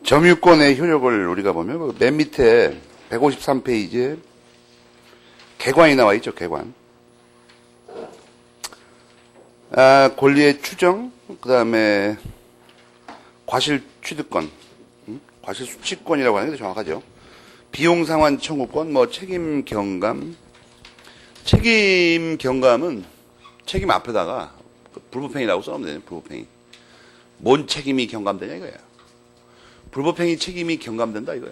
점유권의 효력을 우리가 보면 맨 밑에 153페이지에 개관이 나와 있죠. 개관. 권리의 추정, 그 다음에 과실 취득권, 과실 수취권이라고 하는 게 정확하죠. 비용 상환 청구권, 책임 경감. 책임 경감은 책임 앞에다가 불법행위라고 써놓으면 되네. 불법행위. 뭔 책임이 경감되냐 이거야. 불법행위 책임이 경감된다 이거야.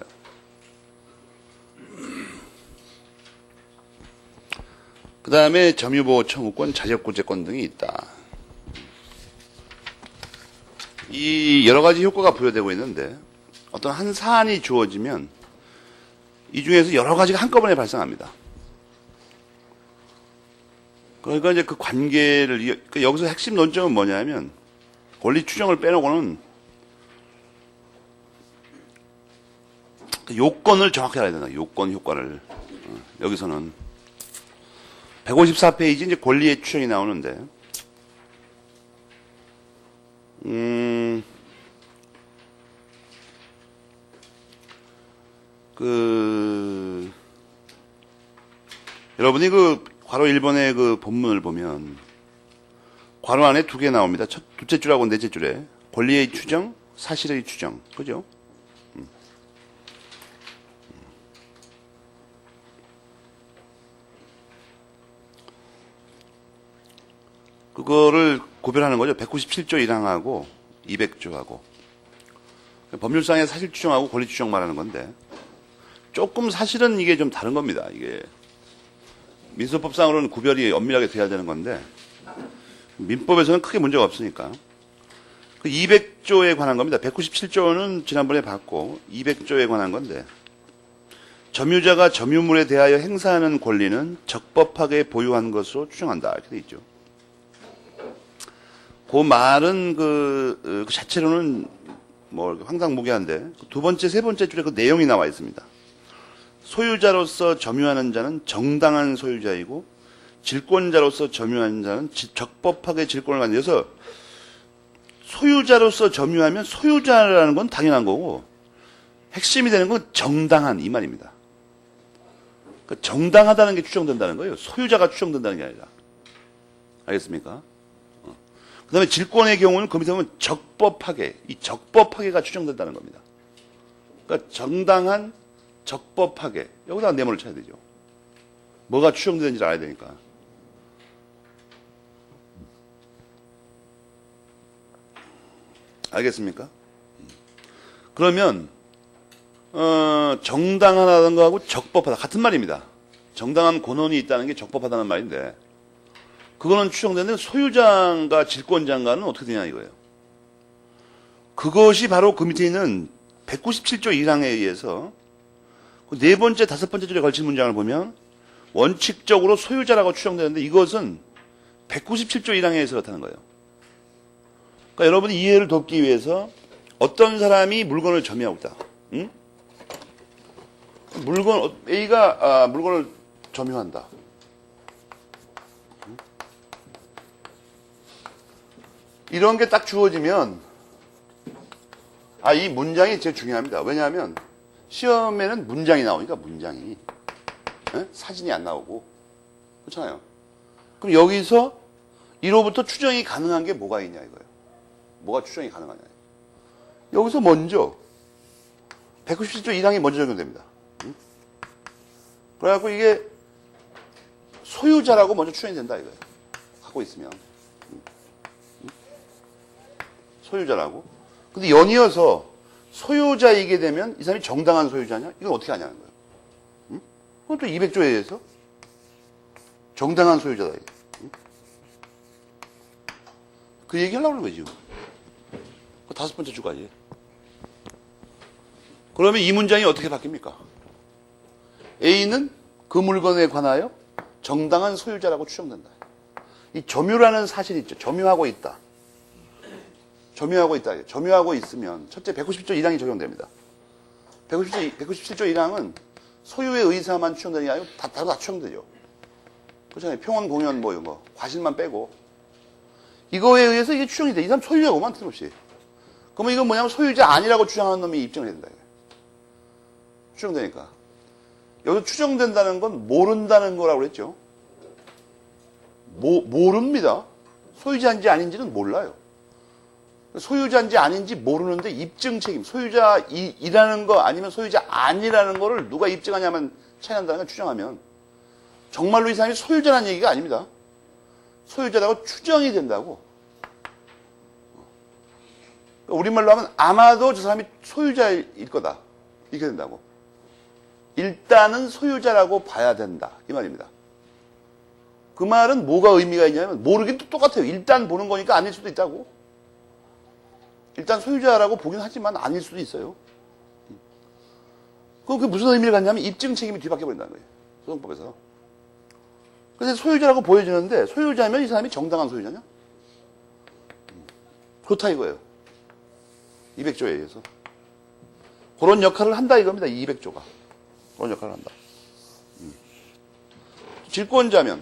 그 다음에 점유보호 청구권, 자력구제권 등이 있다. 이 여러 가지 효과가 부여되고 있는데 어떤 한 사안이 주어지면 이 중에서 여러 가지가 한꺼번에 발생합니다. 그러니까 이제 그 관계를 여기서 핵심 논점은 뭐냐면 권리 추정을 빼놓고는 그 요건을 정확히 알아야 된다. 요건 효과를. 여기서는 154페이지 이제 권리의 추정이 나오는데 여러분이 괄호 1번의 그 본문을 보면 괄호 안에 두 개 나옵니다. 둘째 줄하고 넷째 줄에 권리의 추정, 사실의 추정. 그죠? 그거를 구별하는 거죠. 197조 1항하고 200조하고. 법률상의 사실 추정하고 권리 추정 말하는 건데 조금 사실은 이게 좀 다른 겁니다. 이게 민소법상으로는 구별이 엄밀하게 돼야 되는 건데 민법에서는 크게 문제가 없으니까. 그 200조에 관한 겁니다. 197조는 지난번에 봤고 200조에 관한 건데 점유자가 점유물에 대하여 행사하는 권리는 적법하게 보유한 것으로 추정한다. 이렇게 돼 있죠. 그 말은 그 자체로는 황당무계한데 두 번째, 세 번째 줄에 그 내용이 나와 있습니다. 소유자로서 점유하는 자는 정당한 소유자이고 질권자로서 점유하는 자는 적법하게 질권을 갖는 데서 소유자로서 점유하면 소유자라는 건 당연한 거고 핵심이 되는 건 정당한 이 말입니다. 그러니까 정당하다는 게 추정된다는 거예요. 소유자가 추정된다는 게 아니라. 알겠습니까? 그 다음에 질권의 경우는 그 밑에 보면 적법하게, 이 적법하게가 추정된다는 겁니다. 그러니까 정당한, 적법하게. 여기다가 네모를 쳐야 되죠. 뭐가 추정되는지를 알아야 되니까. 알겠습니까? 그러면, 정당하다는 거하고 적법하다. 같은 말입니다. 정당한 권한이 있다는 게 적법하다는 말인데, 그거는 추정되는데 소유자가 질권자인가는 어떻게 되냐 이거예요. 그것이 바로 그 밑에 있는 197조 1항에 의해서 네 번째, 다섯 번째 줄에 걸친 문장을 보면 원칙적으로 소유자라고 추정되는데 이것은 197조 1항에 의해서 그렇다는 거예요. 그러니까 여러분이 이해를 돕기 위해서 어떤 사람이 물건을 점유하고 있다. 응? A가 물건을 점유한다. 이런 게 딱 주어지면 이 문장이 제일 중요합니다. 왜냐하면 시험에는 문장이 나오니까 문장이 사진이 안 나오고 그렇잖아요. 그럼 여기서 이로부터 추정이 가능한 게 뭐가 있냐 이거예요. 뭐가 추정이 가능하냐. 여기서 먼저 197조 1항이 먼저 적용됩니다. 그래갖고 이게 소유자라고 먼저 추정이 된다 이거예요. 하고 있으면. 소유자라고. 근데 연이어서 소유자이게 되면 이 사람이 정당한 소유자냐? 이건 어떻게 하냐는 거예요. 응? 그건 또 200조에 의해서 정당한 소유자다. 응? 그 얘기 하려고 하는 거지. 그 다섯 번째 주까지. 그러면 이 문장이 어떻게 바뀝니까? A는 그 물건에 관하여 정당한 소유자라고 추정된다. 이 점유라는 사실이 있죠. 점유하고 있다. 점유하고 있다. 점유하고 있으면 첫째 197조 1항이 적용됩니다. 197조 1항은 소유의 의사만 추정되는 게 아니고 다 추정되죠. 그렇잖아요. 평온, 공연 이런 거 과실만 빼고 이거에 의해서 이게 추정이 돼. 이 사람 소유자고만 틀림없이. 그러면 이건 뭐냐면 소유자 아니라고 주장하는 놈이 입증을 해야 된다. 추정되니까. 여기서 추정된다는 건 모른다는 거라고 그랬죠. 모릅니다. 소유자인지 아닌지는 몰라요. 소유자인지 아닌지 모르는데 입증 책임, 소유자이라는 거 아니면 소유자 아니라는 거를 누가 입증하냐면 차이난다는 걸 추정하면 정말로 이 사람이 소유자라는 얘기가 아닙니다. 소유자라고 추정이 된다고. 우리말로 하면 아마도 저 사람이 소유자일 거다. 이렇게 된다고. 일단은 소유자라고 봐야 된다. 이 말입니다. 그 말은 뭐가 의미가 있냐면 모르긴 또 똑같아요. 일단 보는 거니까 아닐 수도 있다고. 일단 소유자라고 보긴 하지만 아닐 수도 있어요. 그럼 그게 무슨 의미를 갖냐면 입증 책임이 뒤바뀌어 버린다는 거예요. 소송법에서. 그래서 소유자라고 보여지는데 소유자면 이 사람이 정당한 소유자냐? 그렇다 이거예요. 200조에 의해서. 그런 역할을 한다 이겁니다. 200조가. 그런 역할을 한다. 질권자면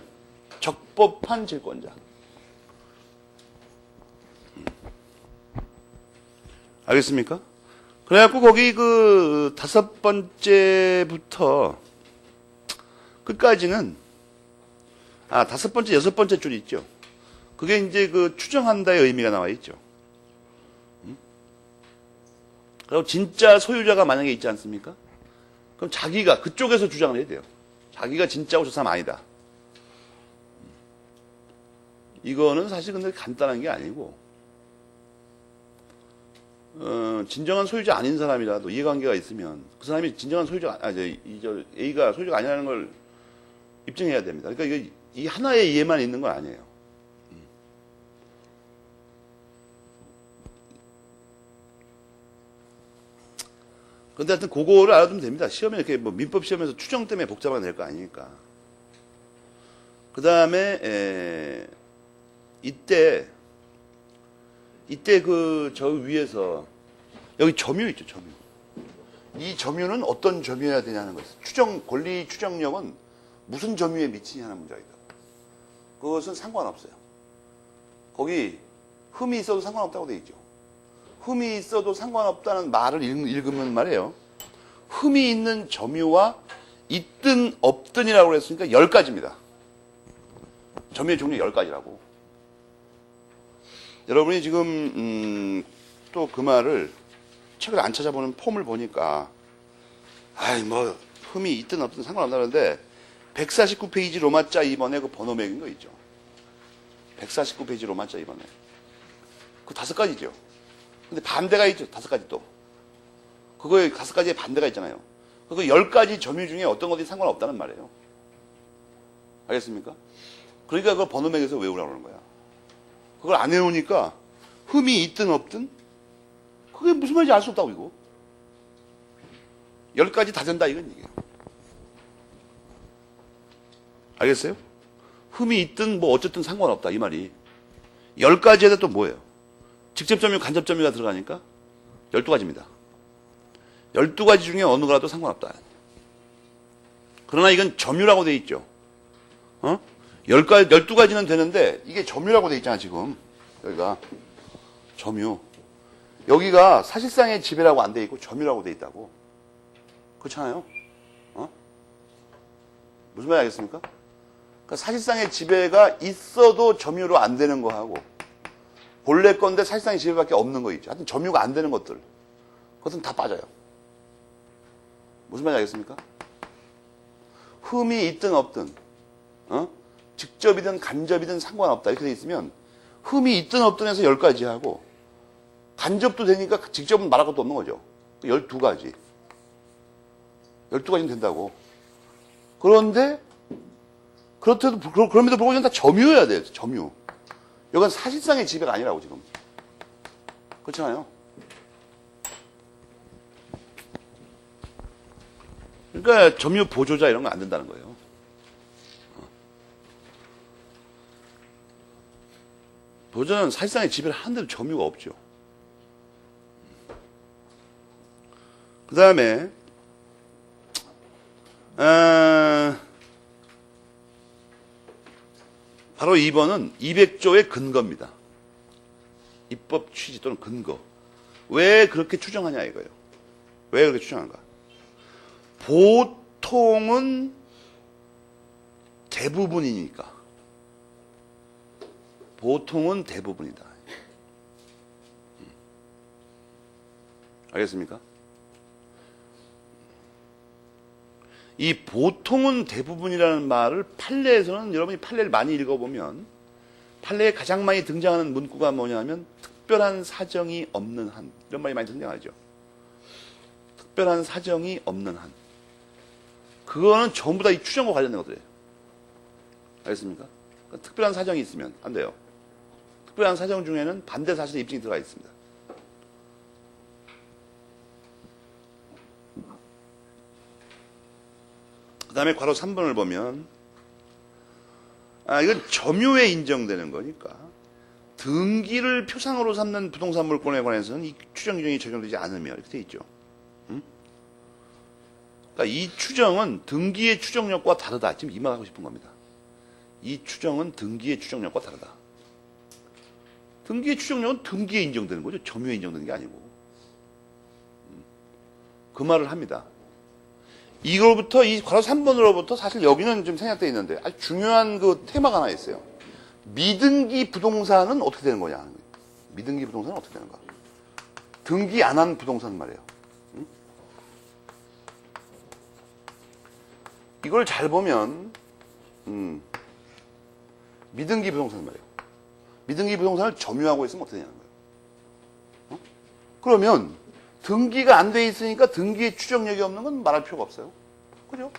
적법한 질권자. 알겠습니까? 그래갖고 거기 그 5번째부터 끝까지는 5번째, 6번째 줄이 있죠. 그게 이제 그 추정한다의 의미가 나와 있죠. 그리고 진짜 소유자가 만약에 있지 않습니까? 그럼 자기가 그쪽에서 주장을 해야 돼요. 자기가 진짜고 저 사람 아니다. 이거는 사실 근데 간단한 게 아니고 진정한 소유자 아닌 사람이라도 이해관계가 있으면 그 사람이 진정한 소유자 A가 소유자가 아니라는 걸 입증해야 됩니다. 그러니까 이게 이 하나의 이해만 있는 건 아니에요. 근데 하여튼 그거를 알아두면 됩니다. 시험에 이렇게 뭐 민법 시험에서 추정 때문에 복잡하게 될 거 아니니까. 그 다음에 이때 그 저 위에서 여기 점유 있죠, 점유. 이 점유는 어떤 점유여야 되냐는 거예요. 권리 추정력은 무슨 점유에 미치냐는 문제이다. 그것은 상관없어요. 거기 흠이 있어도 상관없다고 돼 있죠. 흠이 있어도 상관없다는 말을 읽으면 말이에요. 흠이 있는 점유와 있든 없든이라고 그랬으니까 10가지입니다. 점유의 종류 10가지라고. 여러분이 지금 또 그 말을 책을 안 찾아보는 폼을 보니까 뭐 흠이 있든 없든 상관없다는데 149페이지 로마자 2번에 그 번호 매긴 거 있죠. 149페이지 로마자 2번에 그 5가지죠. 근데 반대가 있죠. 5가지 또. 그거에 5가지의 반대가 있잖아요. 그거 10가지 점유 중에 어떤 것이 상관없다는 말이에요. 알겠습니까? 그러니까 그걸 번호 매겨서 외우라고 그러는 거야. 그걸 안 외우니까 흠이 있든 없든 그게 무슨 말인지 알 수 없다고 이거. 10가지 다 된다 이건 얘기예요. 알겠어요? 흠이 있든 뭐 어쨌든 상관없다 이 말이. 10가지에다 또 뭐예요? 직접 점유, 간접 점유가 들어가니까 12가지입니다. 12가지 중에 어느 거라도 상관없다. 그러나 이건 점유라고 돼 있죠. 12가지는 되는데 이게 점유라고 돼 있잖아 지금. 여기가 점유. 여기가 사실상의 지배라고 안 돼 있고 점유라고 돼 있다고. 그렇잖아요. 무슨 말인지 알겠습니까? 그러니까 사실상의 지배가 있어도 점유로 안 되는 거하고 본래 건데 사실상의 지배밖에 없는 거 있죠. 하여튼 점유가 안 되는 것들. 그것은 다 빠져요. 무슨 말인지 알겠습니까? 흠이 있든 없든 직접이든 간접이든 상관없다 이렇게 돼 있으면 흠이 있든 없든 해서 10가지 하고 간접도 되니까 직접은 말할 것도 없는 거죠. 12가지. 12가지는 된다고. 그런데 그럼에도 불구하고 다 점유여야 돼요. 점유. 이건 사실상의 지배가 아니라고 지금. 그렇잖아요. 그러니까 점유 보조자 이런 거 안 된다는 거예요. 보조자는 사실상의 지배를 하는데도 점유가 없죠. 그 다음에 바로 2번은 200조의 근거입니다. 입법 취지 또는 근거. 왜 그렇게 추정하냐 이거예요. 왜 그렇게 추정한가? 보통은 대부분이니까. 보통은 대부분이다. 알겠습니까? 이 보통은 대부분이라는 말을 판례에서는 여러분이 판례를 많이 읽어보면 판례에 가장 많이 등장하는 문구가 뭐냐면 특별한 사정이 없는 한, 이런 말이 많이 등장하죠. 특별한 사정이 없는 한. 그거는 전부 다 이 추정과 관련된 것들이에요. 알겠습니까? 그러니까 특별한 사정이 있으면 안 돼요. 특별한 사정 중에는 반대 사실의 입증이 들어가 있습니다. 그 다음에 괄호 3번을 보면, 이건 점유에 인정되는 거니까 등기를 표상으로 삼는 부동산 물권에 관해서는 이 추정 규정이 적용되지 않으며 이렇게 돼 있죠. 그러니까 이 추정은 등기의 추정력과 다르다. 지금 이 말 하고 싶은 겁니다. 이 추정은 등기의 추정력과 다르다. 등기의 추정력은 등기에 인정되는 거죠. 점유에 인정되는 게 아니고. 그 말을 합니다. 이걸부터 이 괄호 3번으로부터 사실 여기는 좀 생략되어 있는데 아주 중요한 그 테마가 하나 있어요. 미등기 부동산은 어떻게 되는 거냐 하는 거예요. 미등기 부동산은 어떻게 되는가? 등기 안 한 부동산 말이에요. 이걸 잘 보면 미등기 부동산 말이에요. 미등기 부동산을 점유하고 있으면 어떻게 되냐는 거예요. 그러면 등기가 안 돼 있으니까 등기의 추정력이 없는 건 말할 필요가 없어요. 그죠?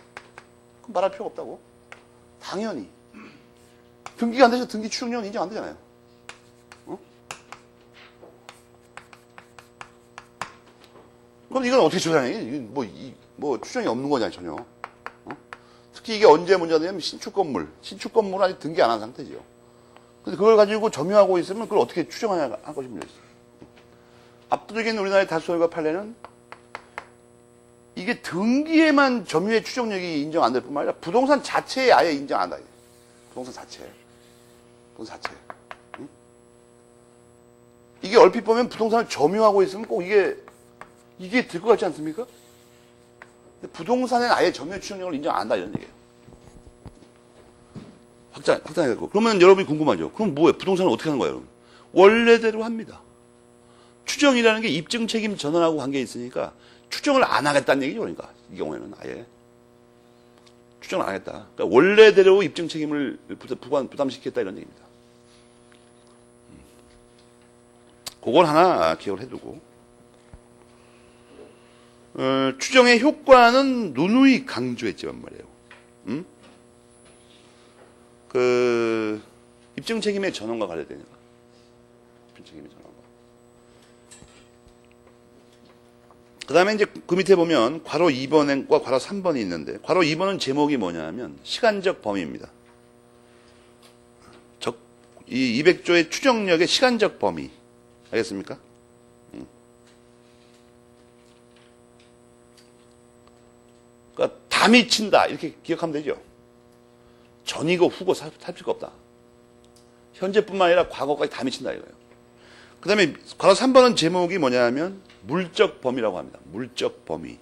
그럼 말할 필요가 없다고. 당연히. 등기가 안 돼서 등기 추정력은 인정 안 되잖아요. 그럼 이건 어떻게 조사하냐? 뭐 추정이 없는 거냐, 전혀. 특히 이게 언제 문제냐면 신축 건물은 아직 등기 안 한 상태죠. 근데 그걸 가지고 점유하고 있으면 그걸 어떻게 추정하냐 한 것이 문제였어요. 압도적인 우리나라의 다수결과 판례는 이게 등기에만 점유의 추정력이 인정 안 될 뿐만 아니라 부동산 자체에 아예 인정 안 한다. 부동산 자체. 응? 이게 얼핏 보면 부동산을 점유하고 있으면 꼭 이게 될 것 같지 않습니까? 근데 부동산에는 아예 점유의 추정력을 인정 안 한다 이런 얘기예요. 확장해갖고. 그러면 여러분이 궁금하죠. 그럼 뭐예요? 부동산은 어떻게 하는 거예요, 여러분? 원래대로 합니다. 추정이라는 게 입증 책임 전환하고 관계 있으니까 추정을 안 하겠다는 얘기죠. 그러니까 이 경우에는 아예 추정을 안 하겠다. 그러니까 원래대로 입증 책임을 부담시키겠다 이런 얘기입니다. 그걸 하나 기억을 해두고 추정의 효과는 누누이 강조했지만 말이에요. 그 입증 책임의 전환과 관련되니까 입증 책임의 전환과. 그 다음에 이제 그 밑에 보면 괄호 2번과 괄호 3번이 있는데 괄호 2번은 제목이 뭐냐면 시간적 범위입니다. 이 200조의 추정력의 시간적 범위. 알겠습니까? 그러니까 다 미친다. 이렇게 기억하면 되죠. 전이고 후고 살 필요가 없다. 현재뿐만 아니라 과거까지 다 미친다 이거예요. 그 다음에 괄호 3번은 제목이 뭐냐면 물적 범위라고 합니다. 물적 범위.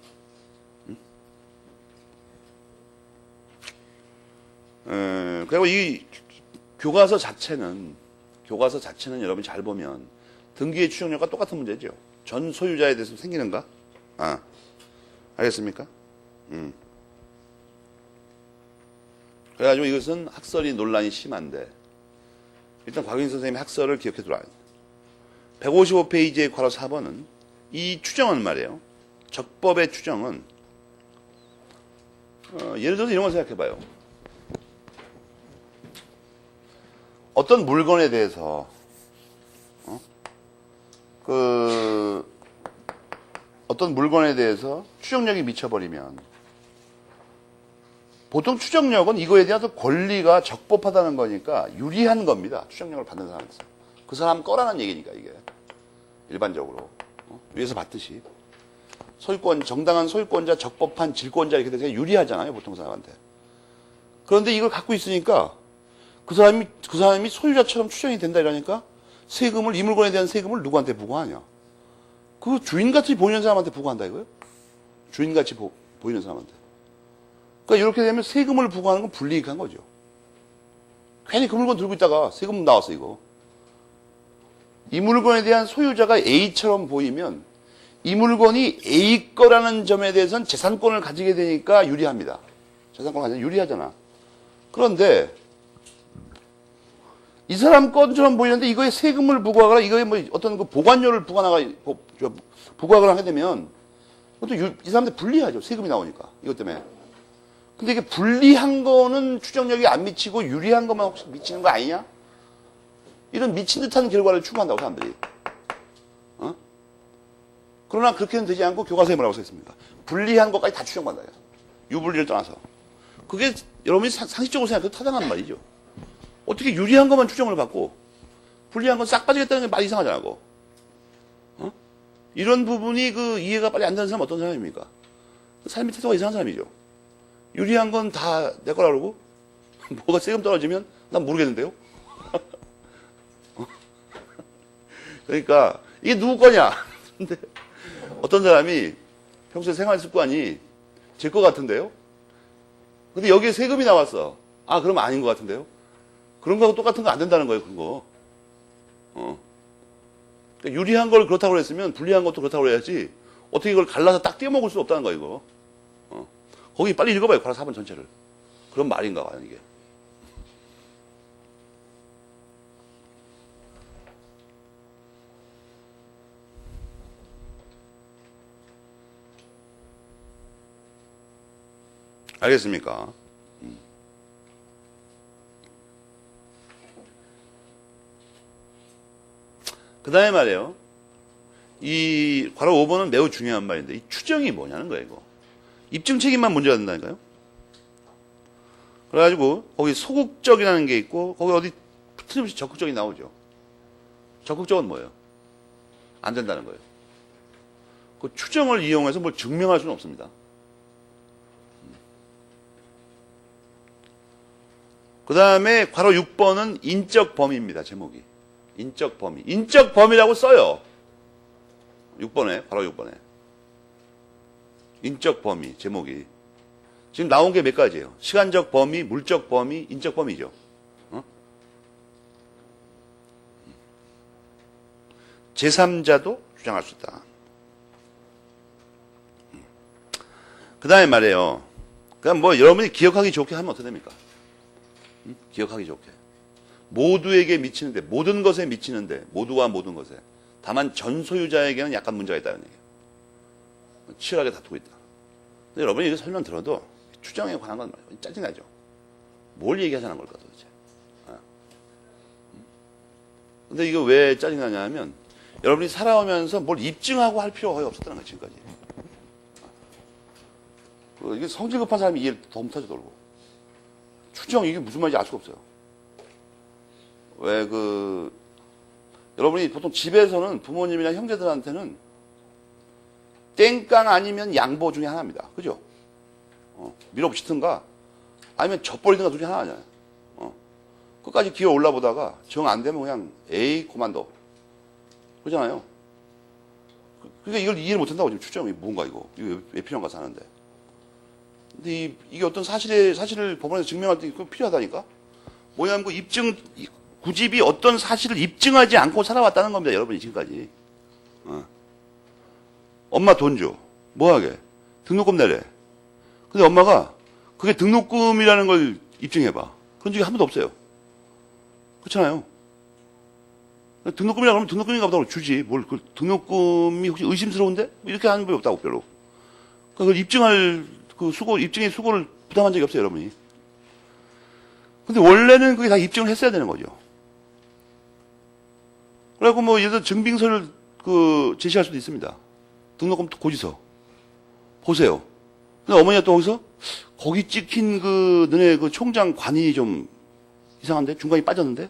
그리고 이 교과서 자체는 여러분이 잘 보면 등기의 추정력과 똑같은 문제죠. 전 소유자에 대해서 생기는가? 알겠습니까? 그래가지고 이것은 학설이 논란이 심한데 일단 곽윤 선생님의 학설을 기억해 두라. 155페이지의 괄호 4번은 이 추정은 말이에요. 적법의 추정은 예를 들어서 이런 걸 생각해 봐요. 어떤 물건에 대해서 어떤 물건에 대해서 추정력이 미쳐버리면 보통 추정력은 이거에 대해서 권리가 적법하다는 거니까 유리한 겁니다. 추정력을 받는 사람에서. 그 사람 거라는 얘기니까 이게 일반적으로 위에서 봤듯이 정당한 소유권자, 적법한 질권자 이렇게 돼서 유리하잖아요. 보통 사람한테. 그런데 이걸 갖고 있으니까 그 사람이 소유자처럼 추정이 된다 이러니까 이 물건에 대한 세금을 누구한테 부과하냐? 그 주인같이 보이는 사람한테 부과한다 이거예요? 주인같이 보이는 사람한테. 그러니까 이렇게 되면 세금을 부과하는 건 불이익한 거죠. 괜히 그 물건 들고 있다가 세금 나왔어 이거. 이 물건에 대한 소유자가 A처럼 보이면 이 물건이 A 거라는 점에 대해서는 재산권을 가지게 되니까 유리합니다. 재산권을 가지면 유리하잖아. 그런데 이 사람 것처럼 보이는데 이거에 세금을 부과하거나 이거에 뭐 어떤 그 보관료를 부과하거나 하게 되면 그것도 이 사람한테 불리하죠. 세금이 나오니까. 이것 때문에. 근데 이게 불리한 거는 추정력이 안 미치고 유리한 것만 혹시 미치는 거 아니냐? 이런 미친 듯한 결과를 추구한다고 사람들이. 어? 그러나 그렇게는 되지 않고 교과서에 뭐라고 써있습니까? 불리한 것까지 다 추정받아요. 유불리를 떠나서. 그게 여러분이 상식적으로 생각해도 타당한 말이죠. 어떻게 유리한 것만 추정을 받고 불리한 건 싹 빠지겠다는 게 말 이상하잖아. 어? 이런 부분이 그 이해가 빨리 안 되는 사람은 어떤 사람입니까? 삶의 태도가 이상한 사람이죠. 유리한 건 다 내 거라 그러고 뭐가 세금 떨어지면 난 모르겠는데요. 그러니까 이게 누구 거냐? 근데 어떤 사람이 평소에 생활 습관이 제 거 같은데요. 근데 여기에 세금이 나왔어. 아, 그럼 아닌 것 같은데요. 그런 거하고 똑같은 거 안 된다는 거예요, 그런 거. 그러니까 유리한 걸 그렇다고 그랬으면 불리한 것도 그렇다고 그래야지 어떻게 이걸 갈라서 딱 떼어먹을 수 없다는 거야, 이거. 거기 빨리 읽어봐요, 과라 4번 전체를. 그런 말인가 봐요, 이게. 알겠습니까? 그 다음에 말이에요. 이 괄호 5번은 매우 중요한 말인데 이 추정이 뭐냐는 거예요, 이거. 입증 책임만 문제가 된다니까요. 그래가지고 거기 소극적이라는 게 있고 거기 어디 틀림없이 적극적이 나오죠. 적극적은 뭐예요? 안 된다는 거예요. 그 추정을 이용해서 뭘 증명할 수는 없습니다. 그 다음에 괄호 6번은 인적 범위입니다. 제목이. 인적 범위. 인적 범위라고 써요. 6번에, 괄호 6번에. 인적 범위, 제목이. 지금 나온 게 몇 가지예요? 시간적 범위, 물적 범위, 인적 범위죠. 제3자도 주장할 수 있다. 그 다음에 말이에요. 그럼 뭐 여러분이 기억하기 좋게 하면 어떻게 됩니까? 기억하기 좋게. 모두에게 미치는데, 모든 것에 미치는데, 모두와 모든 것에. 다만 전 소유자에게는 약간 문제가 있다는 얘기예요. 치열하게 다투고 있다. 근데 여러분이 이거 설명 들어도 추정에 관한 건 짜증나죠. 뭘 얘기하자는 걸까 도대체. 근데 이거 왜 짜증나냐 하면 여러분이 살아오면서 뭘 입증하고 할 필요가 거의 없었다는 거예요, 지금까지. 이게 성질 급한 사람이 이해를 더 못하죠, 돌고. 추정, 이게 무슨 말인지 알 수가 없어요. 여러분이 보통 집에서는 부모님이나 형제들한테는 땡깡 아니면 양보 중에 하나입니다. 그죠? 밀어붙이든가 아니면 젖버리든가 둘 중에 하나 아니야. 끝까지 기어 올라보다가 정 안 되면 그냥 에이 고만둬. 그러잖아요. 그러니까 이걸 이해를 못한다고 지금 추정이 뭔가 이거 왜 필요한가 사는데. 근데 이게 어떤 사실을 법원에서 증명할 때 필요하다니까? 뭐냐면 그 구집이 어떤 사실을 입증하지 않고 살아왔다는 겁니다. 여러분이 지금까지. 엄마 돈 줘. 뭐하게? 등록금 내래. 근데 엄마가 그게 등록금이라는 걸 입증해봐. 그런 적이 한 번도 없어요. 그렇잖아요. 등록금이라 그러면 등록금인가 보다 주지. 그 등록금이 혹시 의심스러운데? 이렇게 하는 법이 없다고, 별로. 그걸 입증할 입증의 수고를 부담한 적이 없어요, 여러분이. 근데 원래는 그게 다 입증을 했어야 되는 거죠. 그래갖고 뭐 예를 들어 증빙서를 제시할 수도 있습니다. 등록금 고지서. 보세요. 근데 어머니가 또 거기서 거기 찍힌 너네 총장 관이 좀 이상한데? 중간이 빠졌는데?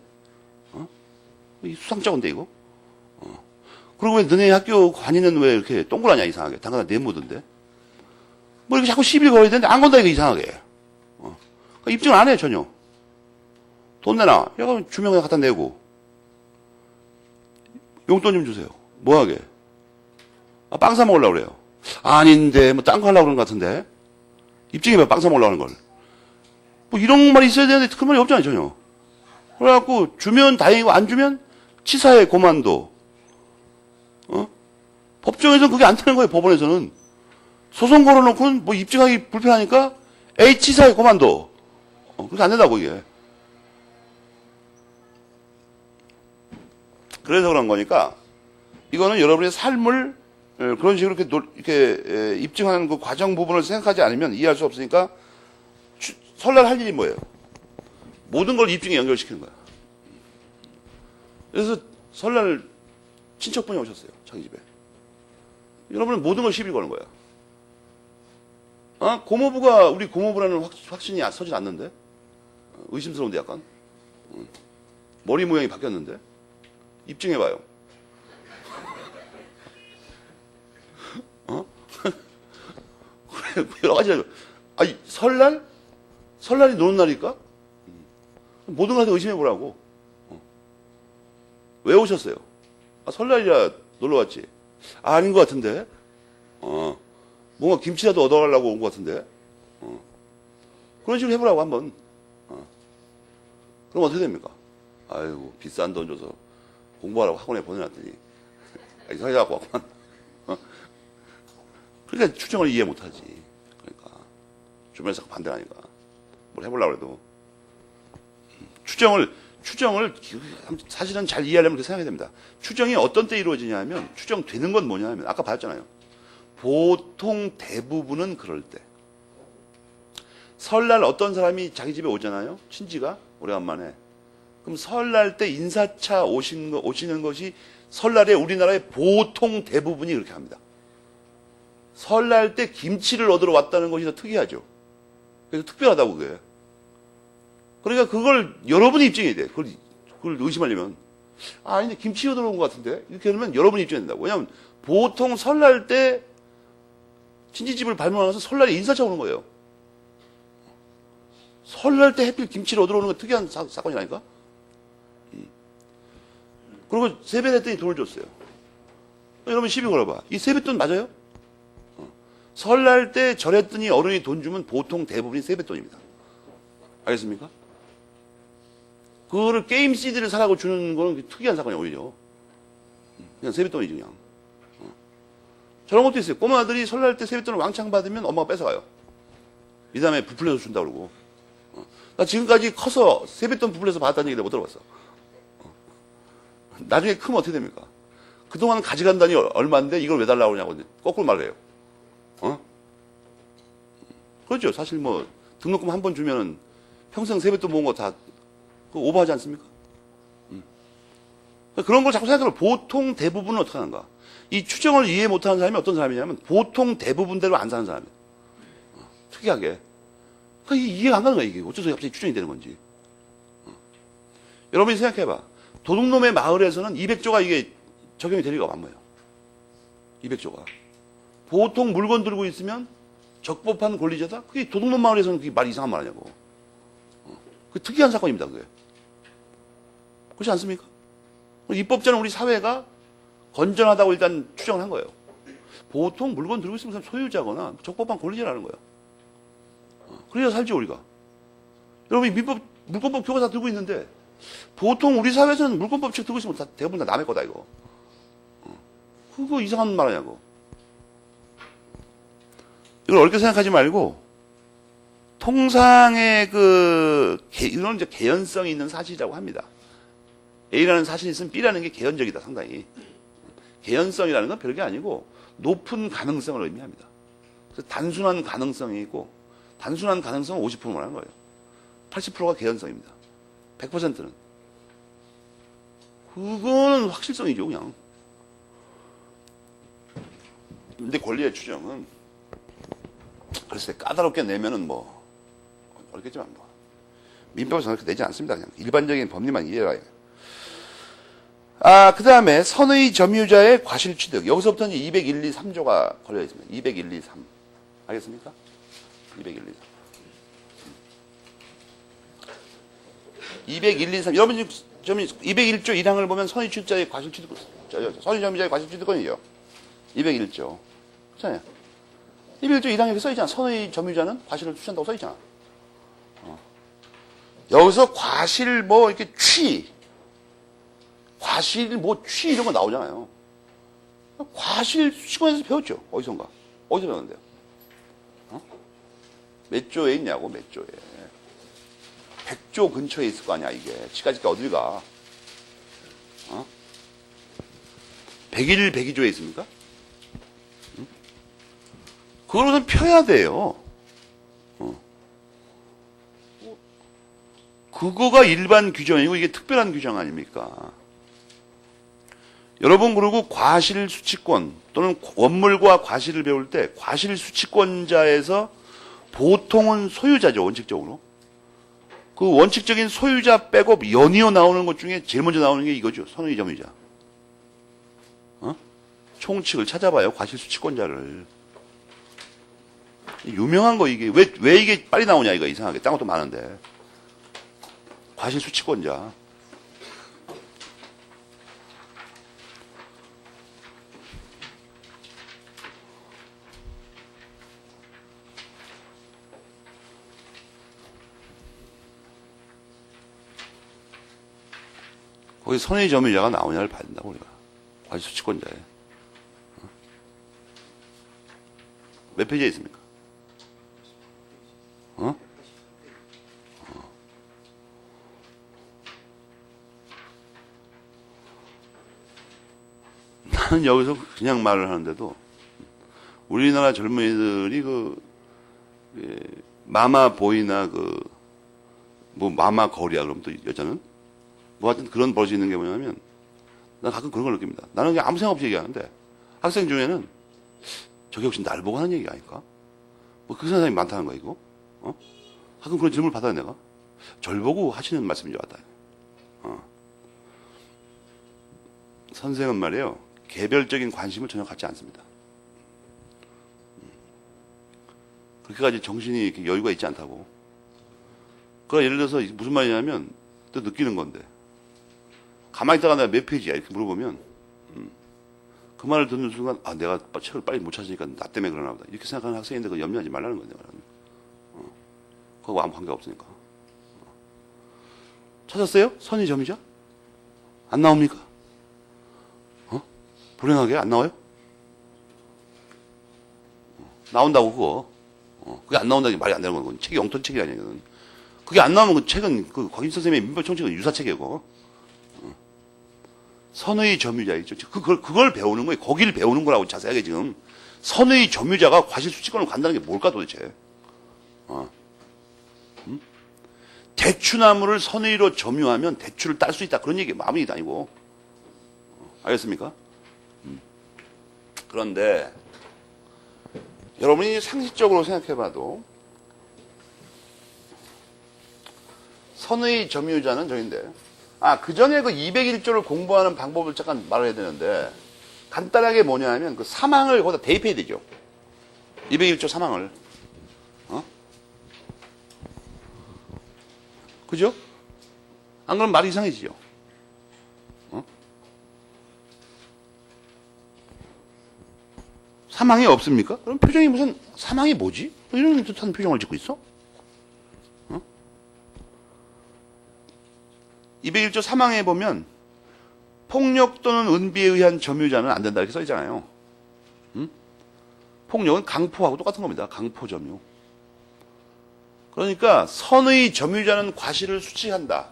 이 수상쩍은데, 이거? 그리고 왜 너네 학교 관이는 왜 이렇게 동그라냐, 이상하게. 당근에 네모던데? 뭐 이렇게 자꾸 시비 걸어야 되는데 안 건다, 이거 이상하게. 그러니까 입증을 안 해, 전혀. 돈 내놔. 야, 그럼 주명 갖다 내고. 용돈 좀 주세요. 뭐하게? 아, 빵 사 먹으려고 그래요. 아닌데, 뭐, 딴 거 하려고 그러는 것 같은데. 입증해봐, 빵 사 먹으려고 하는 걸. 뭐, 이런 말이 있어야 되는데, 그 말이 없잖아요, 전혀. 그래갖고, 주면 다행이고, 안 주면, 치사해, 고만도. 법정에서는 그게 안 되는 거예요, 법원에서는. 소송 걸어놓고는 뭐, 입증하기 불편하니까, 에이, 치사해, 고만도. 그게 안 된다고, 이게. 그래서 그런 거니까, 이거는 여러분의 삶을 그런 식으로 이렇게 입증하는 그 과정 부분을 생각하지 않으면 이해할 수 없으니까 설날 할 일이 뭐예요? 모든 걸 입증에 연결시키는 거야. 그래서 설날 친척분이 오셨어요. 자기 집에. 여러분은 모든 걸 시비 거는 거야. 아, 고모부가 우리 고모부라는 확신이 서질 않는데? 의심스러운데 약간. 머리 모양이 바뀌었는데? 입증해봐요. 여러 가지. 아니, 설날이 노는 날일까? 모든 걸 다 의심해보라고. 왜 오셨어요? 아, 설날이라 놀러 왔지. 아, 아닌 것 같은데? 뭔가 김치라도 얻어가려고 온 것 같은데? 그런 식으로 해보라고, 한번. 그럼 어떻게 됩니까? 아이고, 비싼 돈 줘서 공부하라고 학원에 보내놨더니, 이상하게 갖고 왔구만. 그러니까 추정을 이해 못하지. 그러니까 주변에서 반대하니까 뭘 해보려고 해도 추정을 사실은 잘 이해하려면 그렇게 생각해야 됩니다. 추정이 어떤 때 이루어지냐 하면 추정되는 건 뭐냐 하면 아까 봤잖아요. 보통 대부분은 그럴 때. 설날 어떤 사람이 자기 집에 오잖아요. 친지가 오래간만에. 그럼 설날 때 인사차 오시는 것이 설날에 우리나라의 보통 대부분이 그렇게 합니다. 설날 때 김치를 얻으러 왔다는 것이 더 특이하죠. 그래서 특별하다고 그게. 그러니까 그걸 여러분이 입증해야 돼. 그걸 의심하려면. 아, 아닌데 김치 얻으러 온 것 같은데? 이렇게 하면 여러분이 입증해야 된다고. 왜냐하면 보통 설날 때 친지집을 발문하면서 설날에 인사차 오는 거예요. 설날 때 해필 김치를 얻으러 오는 건 특이한 사건이라니까? 그리고 세뱃돈이 돈을 줬어요. 여러분 시비 걸어봐. 이 세뱃돈 맞아요? 설날 때 절했더니 어른이 돈 주면 보통 대부분이 세뱃돈입니다. 알겠습니까? 그거를 게임 CD를 사라고 주는 거는 특이한 사건이 오히려. 그냥 세뱃돈이지, 그냥. 저런 것도 있어요. 꼬마 아들이 설날 때 세뱃돈을 왕창 받으면 엄마가 뺏어가요. 이 다음에 부풀려서 준다고 그러고. 나 지금까지 커서 세뱃돈 부풀려서 받았다는 얘기 내가 못 들어봤어. 나중에 크면 어떻게 됩니까? 그동안 가져간다니 얼마인데 이걸 왜 달라고 그러냐고 거꾸로 말해요. 그렇죠. 사실 뭐 등록금 한 번 주면은 평생 세뱃돈 모은 거 다 오버하지 않습니까? 그런 걸 자꾸 생각하면 보통 대부분은 어떻게 하는가? 이 추정을 이해 못하는 사람이 어떤 사람이냐면 보통 대부분대로 안 사는 사람이에요. 특이하게. 그러니까 이해가 안 가는 거야, 이게. 어째서 갑자기 추정이 되는 건지. 여러분이 생각해봐. 도둑놈의 마을에서는 200조가 이게 적용이 될 리가 없는 거예요. 200조가. 보통 물건 들고 있으면 적법한 권리자다? 그게 도둑놈 마을에서는 그게 말 이상한 말 하냐고. 그 특이한 사건입니다, 그게. 그렇지 않습니까? 입법자는 우리 사회가 건전하다고 일단 추정을 한 거예요. 보통 물건 들고 있으면 소유자거나 적법한 권리자라는 거예요. 그래야 살죠, 우리가. 여러분이 물권법 교과서 들고 있는데 보통 우리 사회에서는 물권법 책 들고 있으면 대부분 다 남의 거다, 이거. 그거 이상한 말 하냐고. 이걸 어렵게 생각하지 말고, 통상의 이건 이제 개연성이 있는 사실이라고 합니다. A라는 사실이 있으면 B라는 게 개연적이다, 상당히. 개연성이라는 건 별게 아니고, 높은 가능성을 의미합니다. 그래서 단순한 가능성이 있고, 단순한 가능성은 50%만 하는 거예요. 80%가 개연성입니다. 100%는. 그거는 확실성이죠, 그냥. 근데 권리의 추정은, 글쎄, 까다롭게 내면은 뭐, 어렵겠지만 뭐. 민법에서는 그렇게 내지 않습니다. 그냥 일반적인 법리만 이해해라. 그 다음에 선의 점유자의 과실취득. 여기서부터는 201, 2, 3조가 걸려 있습니다. 201, 2, 3. 알겠습니까? 201, 2, 3. 201, 2, 3. 여러분, 201조 1항을 보면 선의 취득자의 과실취득, 선의 점유자의 과실취득권이죠. 201조. 그렇잖아요. 201조 1항에 이렇게 써있잖아. 선의 점유자는 과실을 수취한다고 써있잖아. 여기서 과실 뭐 이렇게 과실 뭐 이런 거 나오잖아요. 과실 수치권에서 배웠죠. 어디선가. 어디서 배웠는데요? 몇 조에 있냐고, 몇 조에. 100조 근처에 있을 거 아니야, 이게. 치까지까 어딜 가? 101, 102조에 있습니까? 그걸 우선 펴야 돼요. 그거가 일반 규정이고 이게 특별한 규정 아닙니까? 여러분, 그리고 과실 수취권 또는 원물과 과실을 배울 때 과실 수취권자에서 보통은 소유자죠, 원칙적으로. 그 원칙적인 소유자 빼고 연이어 나오는 것 중에 제일 먼저 나오는 게 이거죠. 선의 점유자. 총칙을 찾아봐요. 과실 수취권자를. 유명한 거 이게. 왜 이게 빨리 나오냐, 이거 이상하게. 딴 것도 많은데. 과실 수취권자. 거기 선의 점유자가 나오냐를 봐야 된다고, 우리가. 과실 수취권자에. 몇 페이지에 있습니까? 나는 여기서 그냥 말을 하는데도 우리나라 젊은이들이 마마보이나 뭐 마마걸이야 그럼 또 여자는 뭐 하여튼 그런 버릇이 있는 게 뭐냐면 난 가끔 그런 걸 느낍니다. 나는 그냥 아무 생각 없이 얘기하는데 학생 중에는 저게 혹시 날 보고 하는 얘기 아닐까? 뭐 그 사람이 많다는 거 이거? 가끔 그런 질문을 받아요 내가. 절 보고 하시는 말씀인 줄 알았다. 선생은 말이에요. 개별적인 관심을 전혀 갖지 않습니다. 그렇게까지 정신이 이렇게 여유가 있지 않다고. 그러니까 예를 들어서 무슨 말이냐면 또 느끼는 건데 가만히 있다가 내가 몇 페이지야 이렇게 물어보면 그 말을 듣는 순간 내가 책을 빨리 못 찾으니까 나 때문에 그러나 보다 이렇게 생각하는 학생인데 그거 염려하지 말라는 건데 그거 아무 관계가 없으니까. 찾았어요? 선의 점유자? 안 나옵니까? 불행하게 안 나와요? 나온다고 그거. 그게 안 나온다는 게 말이 안 되는 거고 책이 엉터리 책이 아니야. 그게 안 나오면 그 책은 곽인 선생님의 민법 총칙은 유사책이고. 선의 점유자 있죠. 그걸 배우는 거예요. 거기를 배우는 거라고 자세하게 지금. 선의 점유자가 과실 수취권을 간다는 게 뭘까 도대체. 대추나무를 선의로 점유하면 대추를 딸 수 있다. 그런 얘기 아무 얘기도 아니고. 알겠습니까? 그런데 여러분이 상식적으로 생각해봐도 선의 점유자는 저인데 그 전에 그 201조를 공부하는 방법을 잠깐 말을 해야 되는데 간단하게 뭐냐 하면 그 사망을 거기다 대입해야 되죠. 201조 사망을. 그죠? 안 그러면 말이 이상해지죠. 사망이 없습니까? 그럼 표정이 무슨 사망이 뭐지? 이런 듯한 표정을 짓고 있어? 201조 사망에 보면 폭력 또는 은비에 의한 점유자는 안 된다 이렇게 써 있잖아요. 폭력은 강포하고 똑같은 겁니다. 강포 점유. 그러니까 선의 점유자는 과실을 수취한다.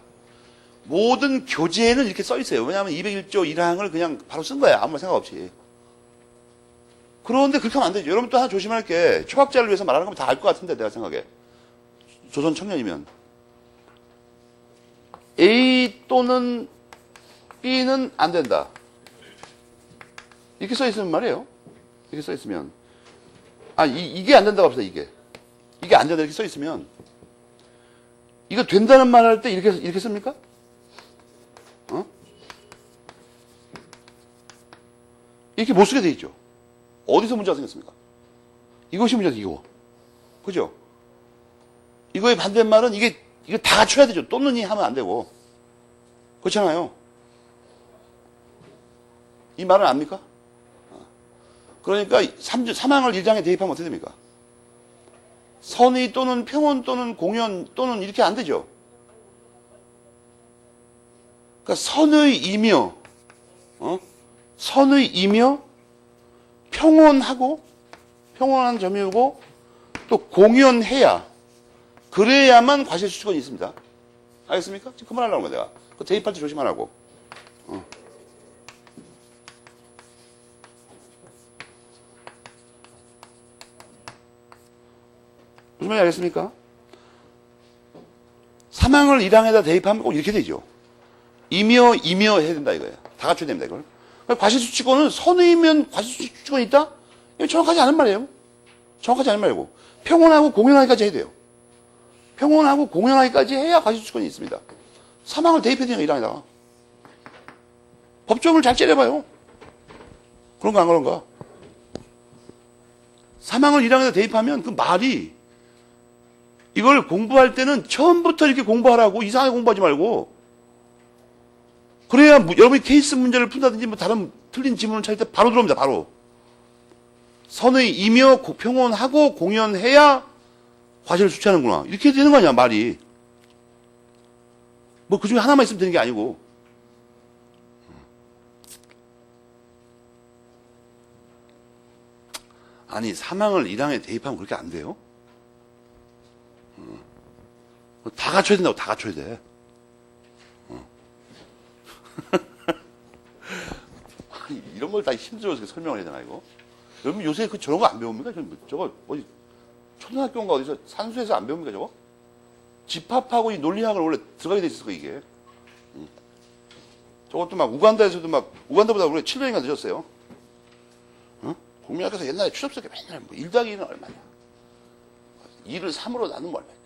모든 교재에는 이렇게 써 있어요. 왜냐하면 201조 1항을 그냥 바로 쓴 거야. 아무 생각 없이. 그런데 그렇게 하면 안 되죠. 여러분 또 하나 조심할 게 초학자를 위해서 말하는 건 다 알 것 같은데 내가 생각해. 조선 청년이면 A 또는 B는 안 된다. 이렇게 써 있으면 말이에요. 이렇게 써 있으면 이게 안 된다고 합시다. 이게 안 된다 이렇게 써 있으면 이거 된다는 말 할 때 이렇게 씁니까? 이렇게 못 쓰게 돼 있죠. 어디서 문제가 생겼습니까? 이것이 문제다, 이거. 그죠? 이거의 반대말은 이거 다 갖춰야 되죠. 또는이 하면 안 되고. 그렇잖아요. 이 말은 압니까? 그러니까 사망을 일장에 대입하면 어떻게 됩니까? 선의 또는 평온 또는 공연 또는 이렇게 안 되죠. 그러니까 선의이며 평온한 점이고 또 공연해야 그래야만 과실수치권이 있습니다. 알겠습니까? 지금 그만하려고 하면 내가 그 대입할 때 조심하라고. 무슨 말인지 알겠습니까? 사망을 일항에다 대입하면 꼭 이렇게 되죠. 이며 해야 된다 이거예요. 다 갖춰야 됩니다 이걸. 과실수치권은 선의면 과실수치권이 있다? 이거 정확하지 않은 말이에요. 정확하지 않은 말이고 평온하고 공연하기까지 해야 돼요. 평온하고 공연하기까지 해야 과실수치권이 있습니다. 사망을 대입해야 되냐 일항에다가. 법조문을 잘 째려봐요. 그런가 안 그런가? 사망을 일항에다 대입하면 그 말이 이걸 공부할 때는 처음부터 이렇게 공부하라고 이상하게 공부하지 말고 그래야 여러분이 케이스 문제를 푼다든지 뭐 다른 틀린 지문을 찾을 때 바로 들어옵니다. 바로. 선의이며 평온하고 공연해야 과실을 수취하는구나. 이렇게 되는 거 아니야 말이. 뭐 그중에 하나만 있으면 되는 게 아니고. 아니 사망을 일항에 대입하면 그렇게 안 돼요? 다 갖춰야 된다고. 다 갖춰야 돼. 아니, 이런 걸 다 힘들어서 설명을 해야 되나 이거? 여러분 요새 저런 거 안 배웁니까? 저거 어디 초등학교인가 어디서 산수에서 안 배웁니까 저거? 집합하고 이 논리학을 원래 들어가게 돼 있었어 이게. 저것도 막 우간다에서도 막 우간다보다 우리가 7년인가 늦었어요. 국민학교에서 옛날에 추접스럽게 맨날 뭐 1 더하기 1은 얼마냐? 2를 3으로 나누면 얼마냐?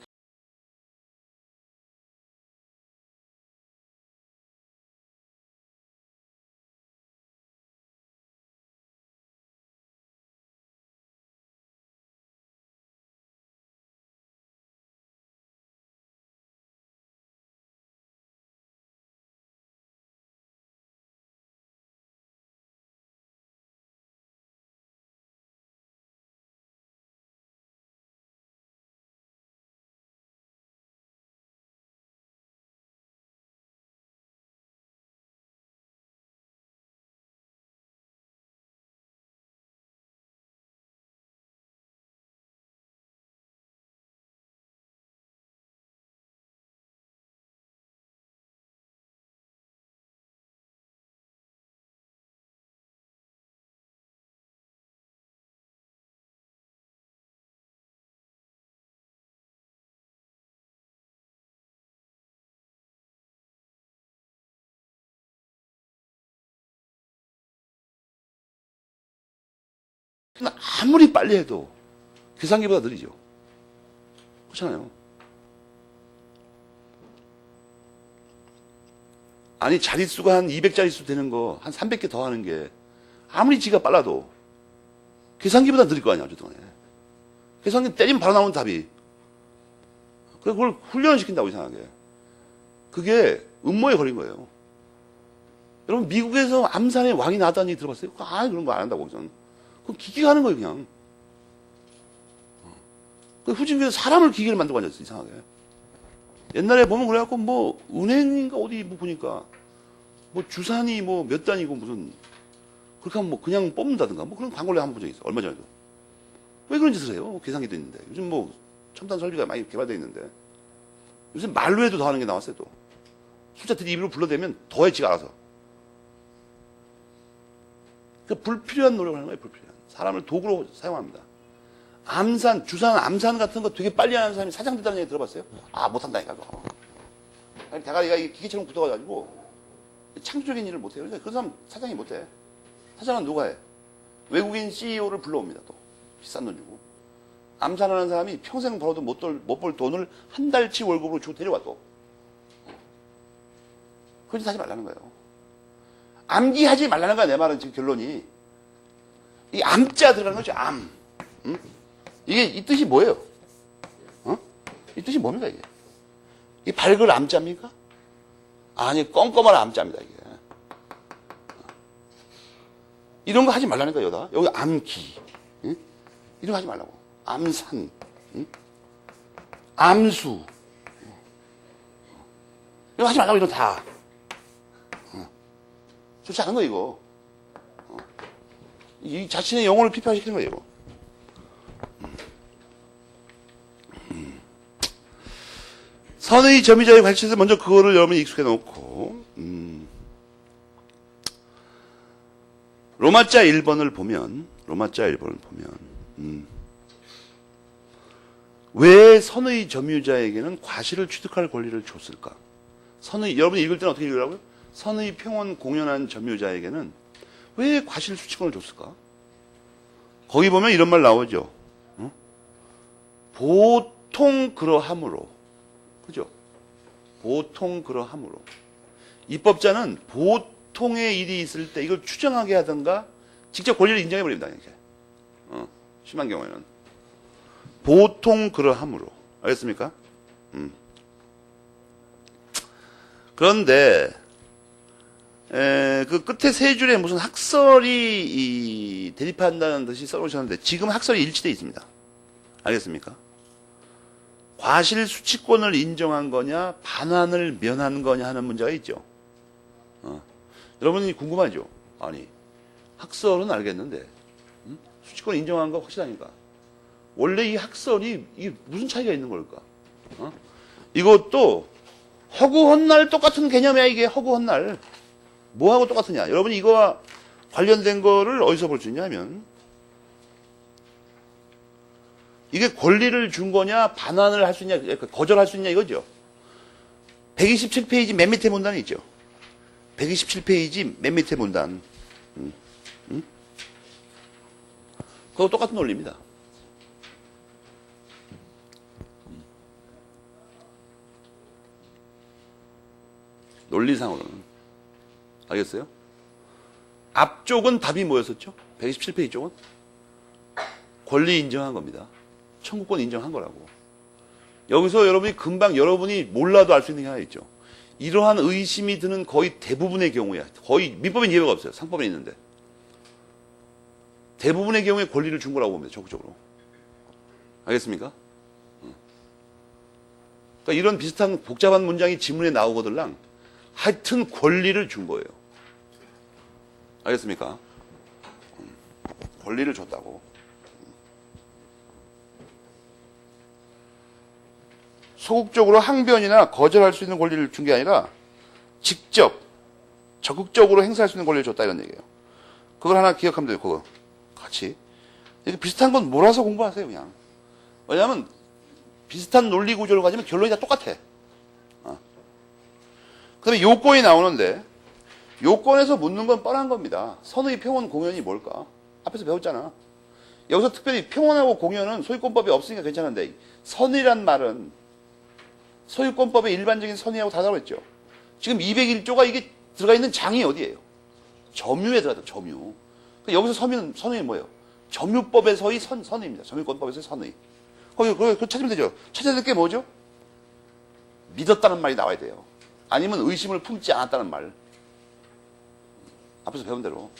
아무리 빨리 해도 계산기보다 느리죠. 그렇잖아요. 아니 자릿수가 한 200자릿수 되는 거 한 300개 더 하는 게 아무리 지가 빨라도 계산기보다 느릴 거 아니야 어쨌든. 계산기 때리면 바로 나오는 답이. 그래서 그걸 훈련을 시킨다고 이상하게. 그게 음모에 걸린 거예요. 여러분 미국에서 암산의 왕이 나왔다는 얘기 들어봤어요? 그런 거 안 한다고 거기서는. 그건 기계가 하는 거예요 그냥. 그 후진국에서 사람을 기계를 만들고 앉았어 이상하게. 옛날에 보면 그래갖고 뭐 은행인가 어디 뭐 보니까 뭐 주산이 뭐 몇 단이고 무슨 그렇게 하면 뭐 그냥 뽑는다든가 뭐 그런 광고를 한번 본 적이 있어 얼마 전에도. 왜 그런 짓을 해요? 계산기도 있는데 요즘 뭐 첨단 설비가 많이 개발되어 있는데 요새 말로 해도 더 하는 게 나왔어요 또. 숫자들이 입으로 불러대면 더해 지가 알아서. 그러니까 불필요한 노력을 하는 거예요 불필요한. 사람을 도구로 사용합니다. 암산, 주산, 암산 같은 거 되게 빨리 하는 사람이 사장 됐다는 얘기 들어봤어요? 아, 못한다니까, 그거. 대가리가 기계처럼 굳어가지고 창조적인 일을 못해요. 그러니까 그 사람 사장이 못해. 사장은 누가 해? 외국인 CEO를 불러옵니다, 또. 비싼 돈 주고. 암산하는 사람이 평생 벌어도 못 벌 돈을 한 달치 월급으로 주고 데려와, 또. 그런 짓 하지 말라는 거예요. 암기하지 말라는 거야, 내 말은 지금 결론이. 이 암자 들어가는 거죠, 암. 응? 이게 이 뜻이 뭐예요? 이 뜻이 뭡니까 이게? 이 밝을 암자입니까? 아니 껌껌한 암자입니다 이게. 이런 거 하지 말라니까, 여기다. 여기 암기. 응? 이런 거 하지 말라고. 암산. 응? 암수. 이거 하지 말라고, 이런 거 다. 좋지 않은 거, 이거. 이 자신의 영혼을 피폐시키는 거예요, 이거. 선의 점유자의 관점에서 먼저 그거를 여러분이 익숙해 놓고, 로마자 1번을 보면, 왜 선의 점유자에게는 과실을 취득할 권리를 줬을까? 여러분이 읽을 때는 어떻게 읽으라고요? 선의 평온 공연한 점유자에게는 왜 과실 수취권을 줬을까? 거기 보면 이런 말 나오죠. 보통 그러함으로. 그죠? 보통 그러함으로. 입법자는 보통의 일이 있을 때 이걸 추정하게 하든가 직접 권리를 인정해버립니다. 이제. 심한 경우에는. 보통 그러함으로. 알겠습니까? 그런데 그 끝에 세 줄에 무슨 학설이 대립한다는 듯이 써놓으셨는데 지금 학설이 일치되어 있습니다. 알겠습니까? 과실 수취권을 인정한 거냐 반환을 면한 거냐 하는 문제가 있죠. 여러분이 궁금하죠? 아니 학설은 알겠는데 수취권 인정한 거 확실하니까 원래 이 학설이 이게 무슨 차이가 있는 걸까? 이것도 허구 헛날 똑같은 개념이야. 이게 허구 헛날 뭐하고 똑같으냐? 여러분이 이거와 관련된 거를 어디서 볼 수 있냐 하면 이게 권리를 준 거냐 반환을 할 수 있냐 거절할 수 있냐 이거죠. 127페이지 맨 밑에 문단이 있죠. 127페이지 맨 밑에 문단. 그거 똑같은 논리입니다. 논리상으로는. 알겠어요? 앞쪽은 답이 뭐였었죠? 127페이지 쪽은? 권리 인정한 겁니다. 청구권 인정한 거라고. 여기서 여러분이 금방 여러분이 몰라도 알 수 있는 게 하나 있죠. 이러한 의심이 드는 거의 대부분의 경우야. 거의 민법엔 예외가 없어요. 상법에 있는데. 대부분의 경우에 권리를 준 거라고 봅니다. 적극적으로. 알겠습니까? 그러니까 이런 비슷한 복잡한 문장이 지문에 나오거들랑 하여튼 권리를 준 거예요. 알겠습니까? 권리를 줬다고. 소극적으로 항변이나 거절할 수 있는 권리를 준 게 아니라 직접 적극적으로 행사할 수 있는 권리를 줬다 이런 얘기예요. 그걸 하나 기억하면 돼요. 그거 같이. 이렇게 비슷한 건 몰아서 공부하세요 그냥. 왜냐하면 비슷한 논리 구조를 가지면 결론이 다 똑같아. 그 다음에 요건이 나오는데 요건에서 묻는 건 뻔한 겁니다. 선의 평온 공연이 뭘까? 앞에서 배웠잖아. 여기서 특별히 평온하고 공연은 소유권법이 없으니까 괜찮은데 선이란 말은 소유권법의 일반적인 선의하고 다르다고 했죠. 지금 201조가 이게 들어가 있는 장이 어디예요? 점유에 들어갔다. 점유. 여기서 선의는 뭐예요? 점유법에서의 선의입니다. 점유권법에서의 선의. 거기 그거 찾으면 되죠. 찾아야 될 게 뭐죠? 믿었다는 말이 나와야 돼요. 아니면 의심을 품지 않았다는 말. 앞에서 배운 대로.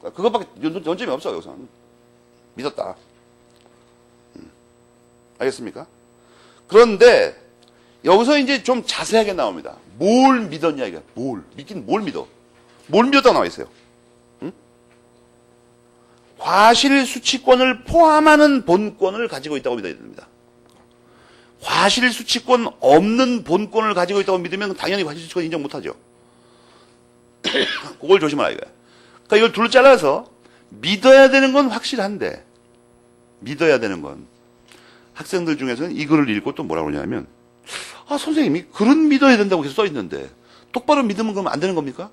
그것밖에 논점이 없어 여기서는. 믿었다. 알겠습니까? 그런데 여기서 이제 좀 자세하게 나옵니다. 뭘 믿었냐 이게. 믿긴 뭘 믿어. 뭘 믿었다고 나와 있어요. 과실 수취권을 포함하는 본권을 가지고 있다고 믿어야 됩니다. 과실 수취권 없는 본권을 가지고 있다고 믿으면 당연히 과실 수취권 인정 못하죠. 그걸 조심하라 이거야. 그러니까 이걸 둘로 잘라서 믿어야 되는 건 확실한데 믿어야 되는 건 학생들 중에서는 이 글을 읽고 또 뭐라고 그러냐면 선생님이 글은 믿어야 된다고 계속 써 있는데 똑바로 믿으면 그러면 안 되는 겁니까?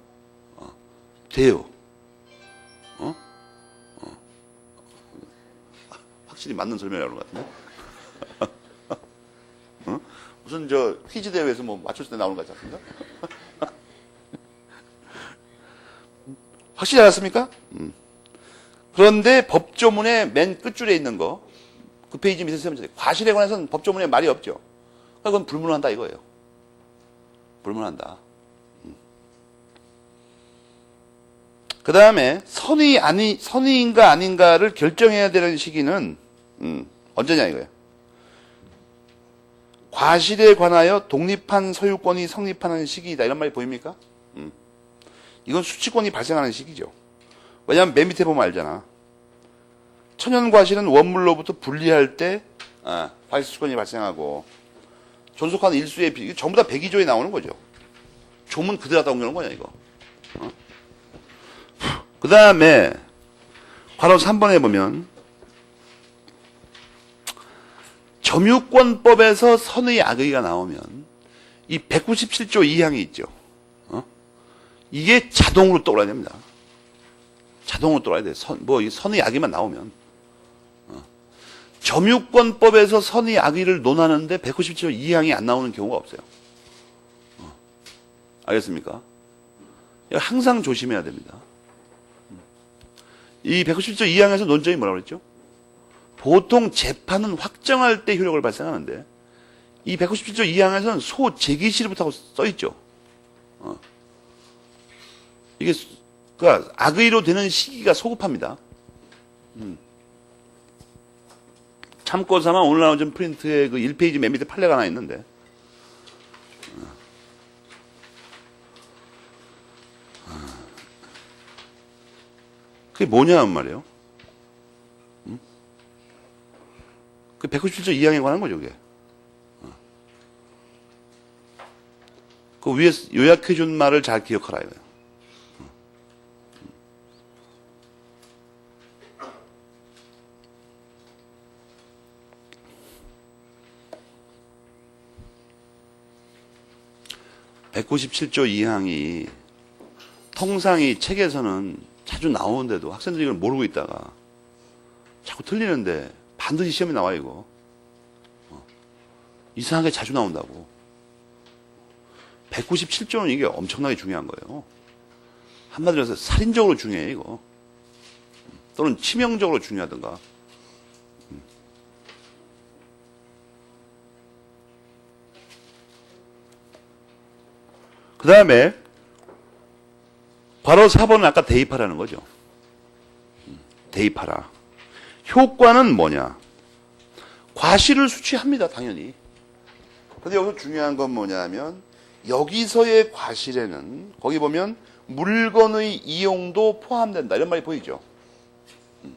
돼요. 확실히 맞는 설명이라는 것 같은데. 무슨 저 퀴즈 대회에서 뭐 맞췄을 때 나오는 것 같지 않습니까? 확실히 알았습니까? 그런데 법조문의 맨 끝줄에 있는 거, 그 페이지 밑에 쓰면 과실에 관해서는 법조문에 말이 없죠. 그건 불문한다 이거예요. 불문한다. 그 다음에 선의인가 아닌가를 결정해야 되는 시기는 언제냐 이거예요. 과실에 관하여 독립한 소유권이 성립하는 시기이다. 이런 말이 보입니까? 이건 수취권이 발생하는 시기죠. 왜냐하면 맨 밑에 보면 알잖아. 천연과실은 원물로부터 분리할 때 과실수권이 발생하고 존속한 일수의 비, 전부 다 백이조에 나오는 거죠. 조문 그대로 다 옮겨놓은 거냐 이거. 그 다음에 괄호 3번에 보면 점유권법에서 선의 악의가 나오면 이 197조 2항이 있죠. 이게 자동으로 떠올라야 됩니다. 자동으로 떠올라야 돼. 선의 악의만 나오면. 점유권법에서 선의 악의를 논하는데 197조 2항이 안 나오는 경우가 없어요. 알겠습니까? 항상 조심해야 됩니다. 이 197조 2항에서 논점이 뭐라고 그랬죠? 보통 재판은 확정할 때 효력을 발생하는데 이 197조 2항에서는 소재기시부터 써있죠. 이게 그러니까 악의로 되는 시기가 소급합니다. 참고 삼아 오늘 나온 프린트에 그 1페이지 맨 밑에 판례가 하나 있는데 그게 뭐냐는 말이에요. 그 197조 2항에 관한 거죠, 그게. 그 위에 요약해준 말을 잘 기억하라, 이거예요. (197조 2항이) 통상 이 책에서는 자주 나오는데도 학생들이 이걸 모르고 있다가 자꾸 틀리는데 반드시 시험에 나와 이거. 이상하게 자주 나온다고. 197조는 이게 엄청나게 중요한 거예요. 한마디로 해서 살인적으로 중요해 이거. 또는 치명적으로 중요하든가. 그 다음에 바로 4번은 아까 대입하라는 거죠. 대입하라. 효과는 뭐냐? 과실을 수취합니다, 당연히. 근데 여기서 중요한 건 뭐냐면 여기서의 과실에는 거기 보면 물건의 이용도 포함된다. 이런 말이 보이죠?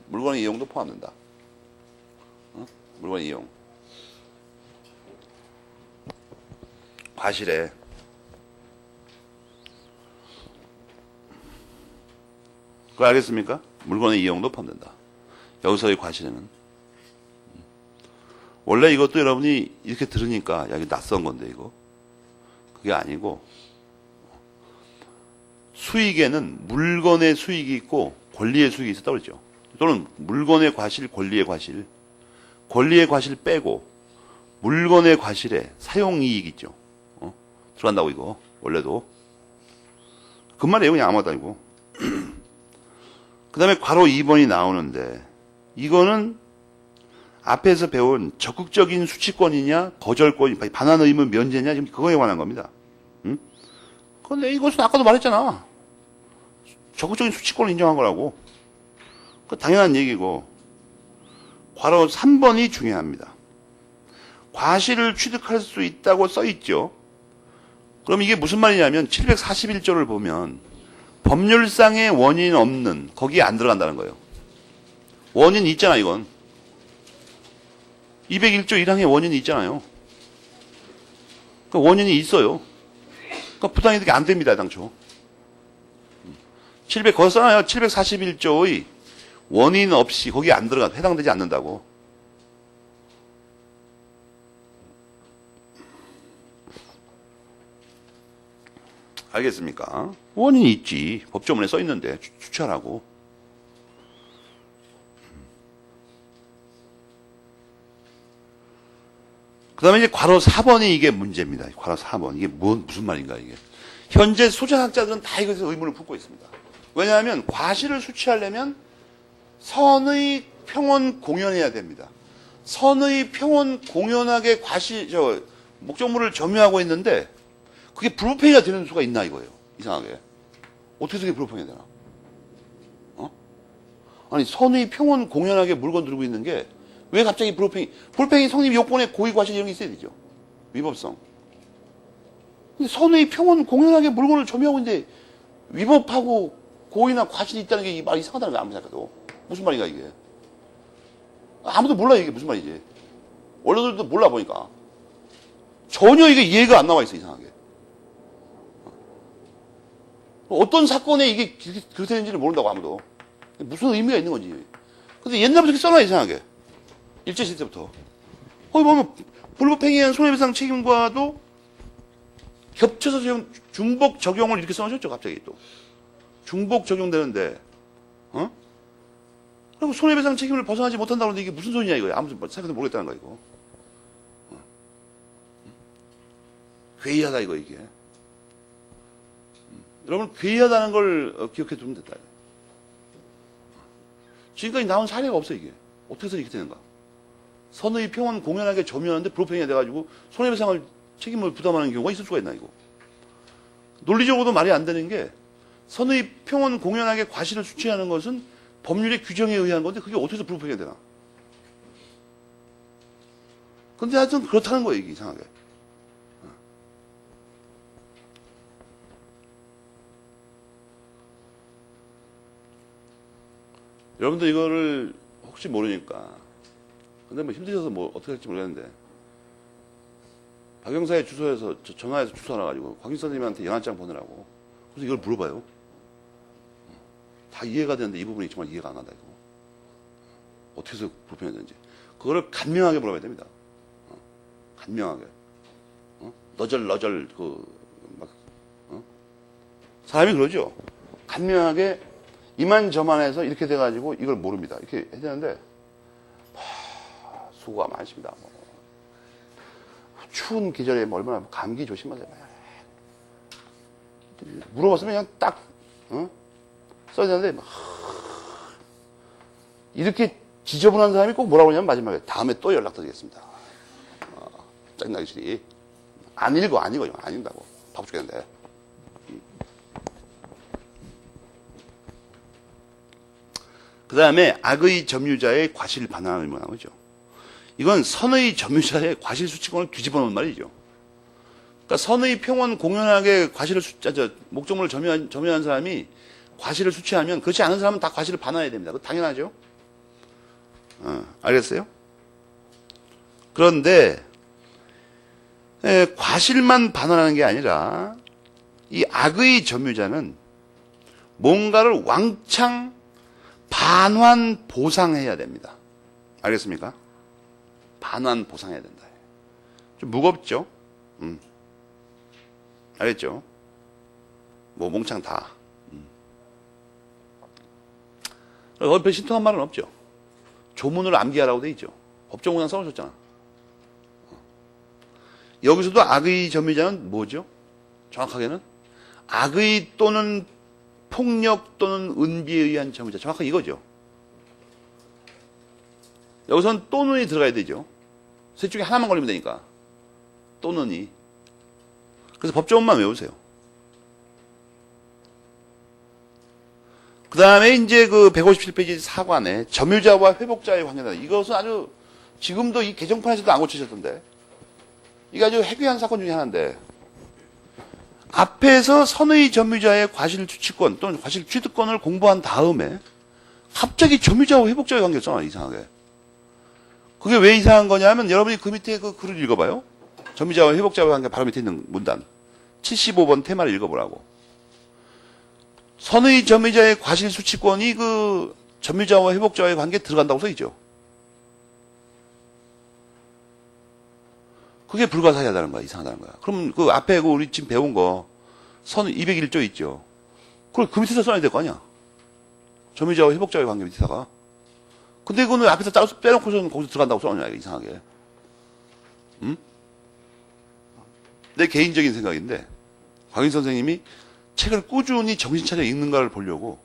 물건의 이용도 포함된다. 물건의 이용. 과실에 그거 알겠습니까? 물건의 이용도 포함된다. 여기서의 과실에는. 원래 이것도 여러분이 이렇게 들으니까 야, 이게 낯선 건데 이거. 그게 아니고 수익에는 물건의 수익이 있고 권리의 수익이 있었다고 그랬죠. 또는 물건의 과실, 권리의 과실. 권리의 과실 빼고 물건의 과실에 사용이익 있죠. 들어간다고 이거. 원래도. 그 말이에요. 그냥 아무것도 아니고. 그 다음에 괄호 2번이 나오는데 이거는 앞에서 배운 적극적인 수취권이냐 거절권이 반환 의무 면제냐 지금 그거에 관한 겁니다. 그런데 이것은 아까도 말했잖아. 적극적인 수취권을 인정한 거라고. 그 당연한 얘기고 괄호 3번이 중요합니다. 과실을 취득할 수 있다고 써있죠. 그럼 이게 무슨 말이냐면 741조를 보면 법률상의 원인 없는 거기에 안 들어간다는 거예요. 원인이 있잖아 이건. 201조 1항에 원인이 있잖아요. 그러니까 원인이 있어요. 그러니까 부당이득이 안 됩니다 당초. 거기 써놔요. 741조의 원인 없이 거기에 안 들어가 해당되지 않는다고. 알겠습니까? 원인이 있지. 법조문에 써 있는데 추천하고. 그 다음에 이제 괄호 4번이 이게 문제입니다. 괄호 4번. 이게 무슨 말인가, 이게. 현재 소장학자들은 다 이것에 의문을 품고 있습니다. 왜냐하면 과실을 수취하려면 선의 평원 공연해야 됩니다. 선의 평원 공연하게 목적물을 점유하고 있는데 그게 불법행위가 되는 수가 있나 이거예요. 이상하게. 어떻게 그게 불법행위가 되나? 아니 선의 평온 공연하게 물건 들고 있는 게 왜 갑자기 불법행위 성립 요건에 고의 과실 이런 게 있어야 되죠. 위법성. 근데 선의 평온 공연하게 물건을 점유하고 있는데 위법하고 고의나 과실이 있다는 게 이 말이 이상하다는 거야. 아무리 생각해도. 무슨 말인가 이게. 아무도 몰라 이게 무슨 말이지. 원로들도 몰라 보니까. 전혀 이게 이해가 안 나와 있어 이상하게. 어떤 사건에 이게 그렇게 되는지를 모른다고 아무도. 무슨 의미가 있는 건지. 근데 옛날부터 이렇게 써놔 이상하게. 일제시대 때부터. 거기 보면 불법행위한 손해배상 책임과도 겹쳐서 지금 중복 적용을 이렇게 써놓으셨죠 갑자기 또. 중복 적용되는데 그리고 손해배상 책임을 벗어나지 못한다고 하는데 이게 무슨 소리냐 이거야. 아무튼 생각해도 모르겠다는 거야 이거. 괴이하다 이거 이게. 여러분 괴이하다는 걸 기억해 두면 된다. 지금까지 나온 사례가 없어 이게. 어떻게 해서 이렇게 되는가. 선의 평온 공연하게 점유하는데 불법행위가 돼가지고 손해배상을 책임을 부담하는 경우가 있을 수가 있나 이거. 논리적으로도 말이 안 되는 게 선의 평온 공연하게 과실을 수취하는 것은 법률의 규정에 의한 건데 그게 어떻게 해서 불법행위가 되나. 근데 하여튼 그렇다는 거예요 이게 이상하게. 여러분들 이거를 혹시 모르니까 근데 뭐 힘드셔서 뭐 어떻게 할지 모르겠는데 박영사의 주소에서 전화해서 주소 하나가지고 곽인 선생님한테 연한장 보내라고. 그래서 이걸 물어봐요. 다 이해가 되는데 이 부분이 정말 이해가 안 간다 이거. 어떻게 해서 불편해야 되는지. 그거를 간명하게 물어봐야 됩니다. 간명하게. 너절 사람이 그러죠. 간명하게 이만저만해서 이렇게 돼가지고 이걸 모릅니다. 이렇게 해야 되는데 수고가 많으십니다. 뭐. 추운 계절에 뭐 얼마나 감기 조심하세요. 물어봤으면 그냥 딱 써야 되는데 이렇게 지저분한 사람이 꼭 뭐라고 하냐면 마지막에 다음에 또 연락드리겠습니다. 짜증나기 싫이. 안 읽어요. 안 읽는다고. 바보 죽겠는데. 그 다음에 악의 점유자의 과실 반환을 의무하는 거죠. 이건 선의 점유자의 과실 수취권을 뒤집어 놓은 말이죠. 그러니까 선의 평온 공연하게 목적물을 점유한 사람이 과실을 수취하면 그렇지 않은 사람은 다 과실을 반환해야 됩니다. 그거 당연하죠. 알겠어요? 그런데 과실만 반환하는 게 아니라 이 악의 점유자는 뭔가를 왕창 반환 보상해야 됩니다. 알겠습니까? 반환 보상해야 된다. 좀 무겁죠? 알겠죠? 뭐 몽창 다. 별 신통한 말은 없죠. 조문을 암기하라고 돼 있죠. 법정문항 써놓으셨잖아. 여기서도 악의 점유자는 뭐죠? 정확하게는 악의 또는 폭력 또는 은비에 의한 점유자. 정확하게 이거죠. 여기서는 또는이 들어가야 되죠. 셋 중에 하나만 걸리면 되니까. 또는이. 그래서 법조문만 외우세요. 그 다음에 이제 그 157페이지 사관에 점유자와 회복자의 관계다. 이것은 아주 지금도 이 개정판에서도 안 고치셨던데. 이게 아주 해괴한 사건 중에 하나인데. 앞에서 선의 점유자의 과실 추취권 또는 과실 취득권을 공부한 다음에 갑자기 점유자와 회복자의 관계를 써놔 이상하게. 그게 왜 이상한 거냐면 여러분이 그 밑에 그 글을 읽어봐요. 점유자와 회복자의 관계 바로 밑에 있는 문단 75번 테마를 읽어보라고. 선의 점유자의 과실 수취권이 그 점유자와 회복자의 관계에 들어간다고 써있죠. 그게 불가사의하다는 거야. 이상하다는 거야. 그럼 그 앞에 그 우리 지금 배운 거 선 201조 있죠. 그걸 그 밑에서 써야 될 거 아니야. 점유자와 회복자의 관계 밑에다가. 근데 그거는 앞에서 따로 빼놓고서는 거기서 들어간다고 써놓냐, 이상하게. 응? 내 개인적인 생각인데, 곽인 선생님이 책을 꾸준히 정신 차려 읽는가를 보려고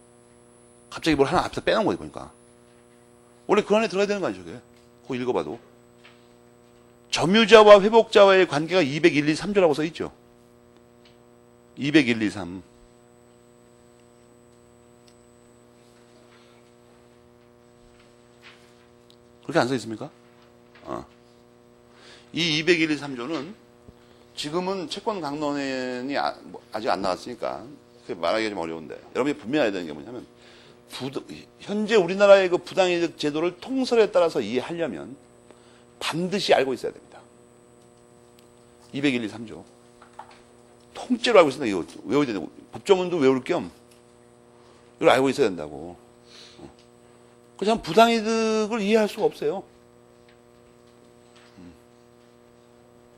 갑자기 뭘 하나 앞에서 빼놓은 거예요, 보니까. 원래 그 안에 들어가야 되는 거 아니죠, 그게? 그거 읽어봐도. 점유자와 회복자와의 관계가 201, 2, 3조라고 써있죠. 201, 2, 3. 그렇게 안 써 있습니까? 이 201.3조는 지금은 채권 강론이 아직 안 나왔으니까 말하기가 좀 어려운데 여러분이 분명히 알아야 되는 게 뭐냐면 현재 우리나라의 그 부당이득 제도를 통설에 따라서 이해하려면 반드시 알고 있어야 됩니다. 201.3조 통째로 알고 있어야 된다. 이거 외워야 되고 법조문도 외울 겸 이걸 알고 있어야 된다고. 그냥 부당이득을 이해할 수가 없어요.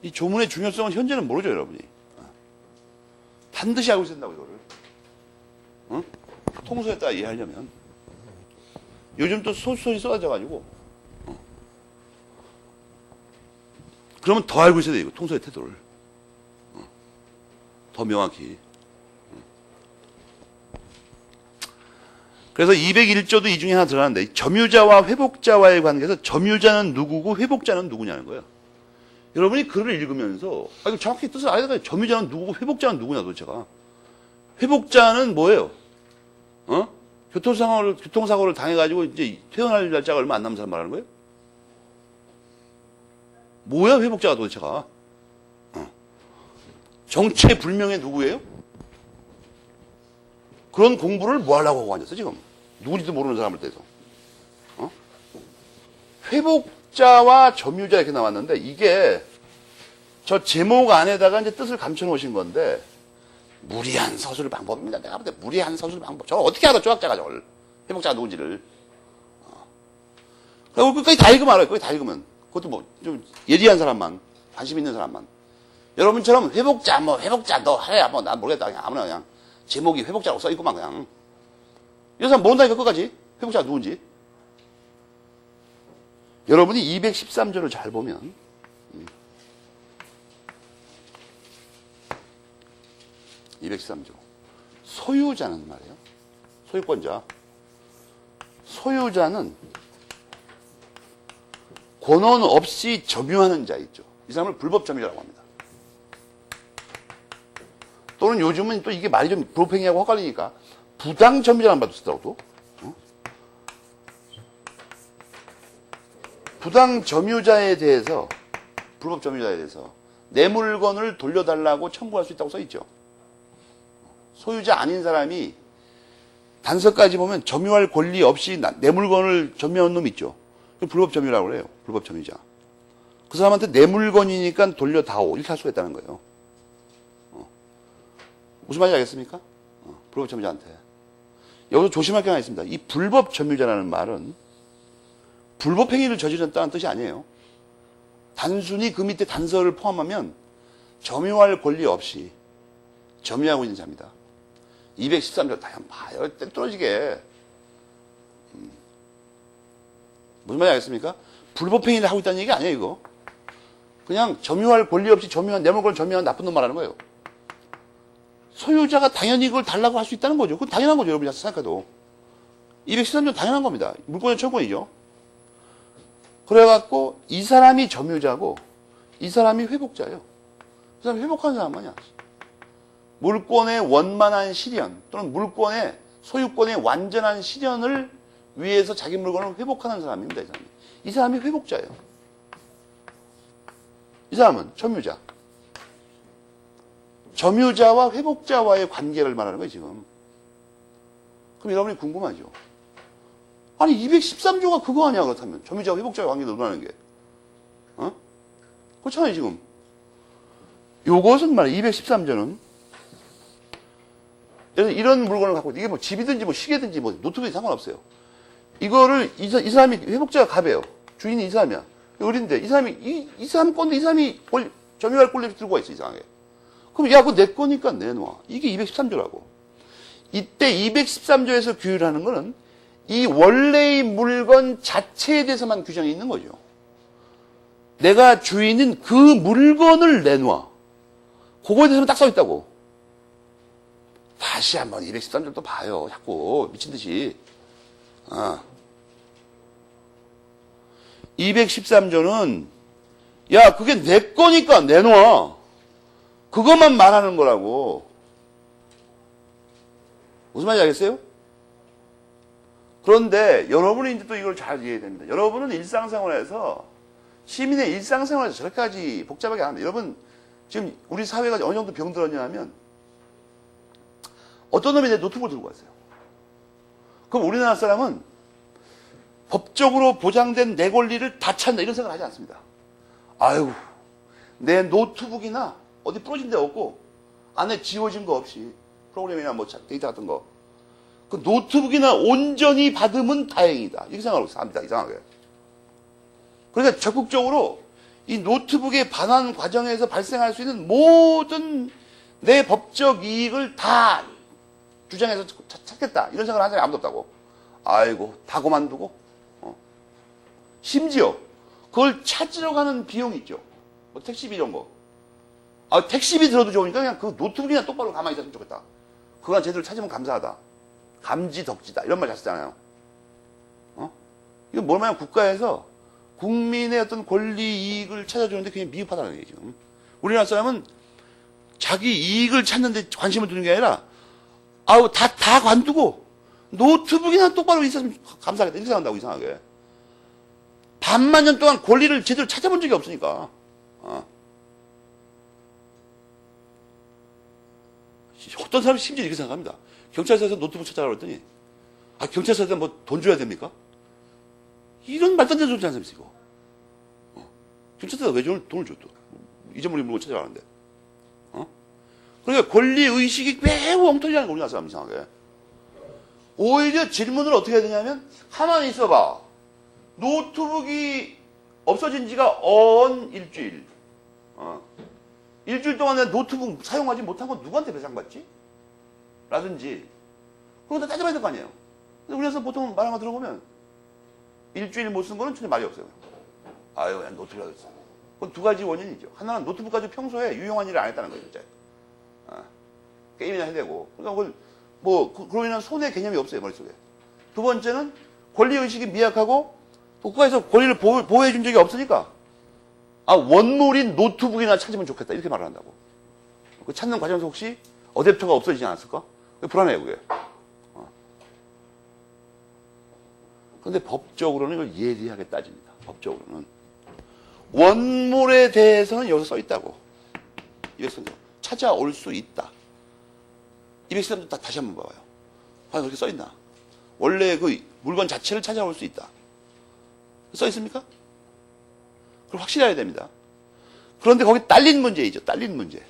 이 조문의 중요성은 현재는 모르죠, 여러분이. 반드시 알고 있어야 된다고, 이거를. 통설에 따라 이해하려면. 요즘 또 소설이 쏟아져가지고. 그러면 더 알고 있어야 돼, 이거, 통설의 태도를. 더 명확히. 그래서 201조도 이 중에 하나 들어가는데, 점유자와 회복자와의 관계에서 점유자는 누구고 회복자는 누구냐는 거예요. 여러분이 글을 읽으면서, 이거 정확히 뜻을 알아야 돼요. 점유자는 누구고 회복자는 누구냐 도대체가. 회복자는 뭐예요? 교통사고를 당해가지고 이제 퇴원할 날짜가 얼마 안 남은 사람 말하는 거예요? 뭐야, 회복자가 도대체가? 정체불명의 누구예요? 그런 공부를 뭐 하려고 하고 앉았어, 지금? 누군지도 모르는 사람을 대해서. 회복자와 점유자 이렇게 나왔는데, 이게 저 제목 안에다가 이제 뜻을 감춰 놓으신 건데, 무리한 서술 방법입니다. 내가 볼 때 무리한 서술 방법. 저걸 어떻게 알아, 조학자가 저걸. 회복자가 누군지를. 그리고 끝까지 다 읽으면 알아요. 끝까지 다 읽으면. 그것도 뭐, 좀 예리한 사람만, 관심 있는 사람만. 여러분처럼 회복자, 너 하래. 난 모르겠다. 그냥 아무나 그냥. 제목이 회복자라고 써있구만, 그냥. 이 사람 모른다니까, 끝까지. 회복자가 누군지. 여러분이 213조를 잘 보면, 213조. 소유자는 말이에요. 소유권자. 소유자는 권한 없이 점유하는 자 있죠. 이 사람을 불법 점유자라고 합니다. 또는 요즘은 또 이게 말이 좀 불법행위하고 헷갈리니까 부당 점유자라는 말도 쓰더라고. 부당 점유자에 대해서, 불법 점유자에 대해서 내 물건을 돌려달라고 청구할 수 있다고 써있죠. 소유자 아닌 사람이 단서까지 보면 점유할 권리 없이 내 물건을 점유한 놈 있죠. 불법 점유라고 그래요. 불법 점유자. 그 사람한테 내 물건이니까 돌려다오. 이렇게 할 수가 있다는 거예요. 무슨 말인지 알겠습니까? 불법 점유자한테. 여기서 조심할 게 하나 있습니다. 이 불법 점유자라는 말은 불법 행위를 저질렀다는 뜻이 아니에요. 단순히 그 밑에 단서를 포함하면 점유할 권리 없이 점유하고 있는 자입니다. 213조 다 한번 봐요. 땡떨어지게. 무슨 말인지 알겠습니까? 불법 행위를 하고 있다는 얘기 아니에요, 이거. 그냥 점유할 권리 없이 내 물건을 점유한 나쁜 놈 말하는 거예요. 소유자가 당연히 그걸 달라고 할 수 있다는 거죠. 그건 당연한 거죠, 여러분이 생각해도. 213조 당연한 겁니다. 물권의 청구이죠. 그래갖고 이 사람이 점유자고 이 사람이 회복자예요. 그 사람이 회복하는 사람 아니야. 물권의 원만한 실현 또는 물권의 소유권의 완전한 실현을 위해서 자기 물건을 회복하는 사람입니다. 이 사람이 회복자예요. 이 사람은 점유자. 점유자와 회복자와의 관계를 말하는 거예요, 지금. 그럼 여러분이 궁금하죠. 아니 213조가 그거 아니야, 그렇다면. 점유자와 회복자의 관계를 논하는 게. 그렇잖아요, 지금. 요것은 말이야, 213조는 이런 물건을 갖고 이게 뭐 집이든지 뭐 시계든지 뭐 노트북이 상관없어요. 이거를 이 사람이 회복자가 갑이에요. 주인이 이 사람이야. 어린데 이 사람이 이 사람 건데 이 사람이 점유할 권리를 들고 와 있어, 이상하게. 그럼 야, 그거 내 거니까 내놔. 이게 213조라고. 이때 213조에서 규율하는 거는 이 원래의 물건 자체에 대해서만 규정이 있는 거죠. 내가 주인인 그 물건을 내놔. 그거에 대해서만 딱 써 있다고. 다시 한번 213조 또 봐요. 자꾸 미친 듯이. 213조는 야, 그게 내 거니까 내놔. 그것만 말하는 거라고. 무슨 말인지 알겠어요? 그런데 여러분이 이제 또 이걸 잘 이해해야 됩니다. 여러분은 일상생활에서 시민의 일상생활에서 저렇게까지 복잡하게 안 합니다. 여러분 지금 우리 사회가 어느 정도 병들었냐 하면 어떤 놈이 내 노트북을 들고 왔어요. 그럼 우리나라 사람은 법적으로 보장된 내 권리를 다 찬다 이런 생각을 하지 않습니다. 아유 내 노트북이나 어디 부러진 데 없고 안에 지워진 거 없이 프로그램이나 뭐 데이터 같은 거 그 노트북이나 온전히 받으면 다행이다 이렇게 생각하고 합니다. 이상하게. 그러니까 적극적으로 이 노트북에 반환 과정에서 발생할 수 있는 모든 내 법적 이익을 다 주장해서 찾겠다 이런 생각을 하는 사람이 아무도 없다고. 아이고 다 그만두고 심지어 그걸 찾으러 가는 비용이 있죠. 뭐 택시비 이런 거. 아 택시비 들어도 좋으니까 그냥 그 노트북이나 똑바로 가만히 있었으면 좋겠다. 그건 제대로 찾으면 감사하다. 감지덕지다 이런 말 잘 쓰잖아요. 이거 뭐냐면 국가에서 국민의 어떤 권리 이익을 찾아주는데 그냥 미흡하다는 얘기죠. 우리나라 사람은 자기 이익을 찾는데 관심을 두는 게 아니라 아우 다 관두고 노트북이나 똑바로 있었으면 감사하겠다 이렇게 생각한다고 이상하게. 반만 년 동안 권리를 제대로 찾아본 적이 없으니까. 어떤 사람이 심지어 이렇게 생각합니다. 경찰서에서 노트북 찾아가라 그랬더니 경찰서에서 뭐 돈 줘야 됩니까? 이런 말도 안 되는 소리 하는 사람이 있어 이거. 경찰서에서 왜 돈을 줘 또. 잊어버린 물건 찾아가는데. 그러니까 권리의식이 매우 엉터리라는 거 우리나라 사람 이상하게. 오히려 질문을 어떻게 해야 되냐면 가만히 있어봐. 노트북이 없어진 지가 일주일. 일주일 동안 내가 노트북 사용하지 못한 건 누구한테 배상받지? 라든지. 그거 다 따져봐야 될 거 아니에요. 근데 우리나라에서 보통 말 한번 들어보면 일주일 못 쓴 거는 전혀 말이 없어요. 아유, 그냥 노트북이라고 했어. 그건 두 가지 원인이죠. 하나는 노트북 가지고 평소에 유용한 일을 안 했다는 거예요, 진짜. 게임이나 해대고. 그러니까 그걸 그로 인한 손해 개념이 없어요, 머릿속에. 두 번째는 권리의식이 미약하고 국가에서 권리를 보호해 준 적이 없으니까 원물인 노트북이나 찾으면 좋겠다 이렇게 말을 한다고. 그 찾는 과정에서 혹시 어댑터가 없어지지 않았을까? 불안해요 그게. 그런데 법적으로는 이걸 예리하게 따집니다. 법적으로는 원물에 대해서는 여기서 써 있다고. 200선 찾아올 수 있다. 200선 다시 한번 봐봐요. 과연 그렇게 써 있나? 원래 그 물건 자체를 찾아올 수 있다. 써 있습니까? 그걸 확실히 해야 됩니다. 그런데 거기 딸린 문제이죠. 딸린 문제.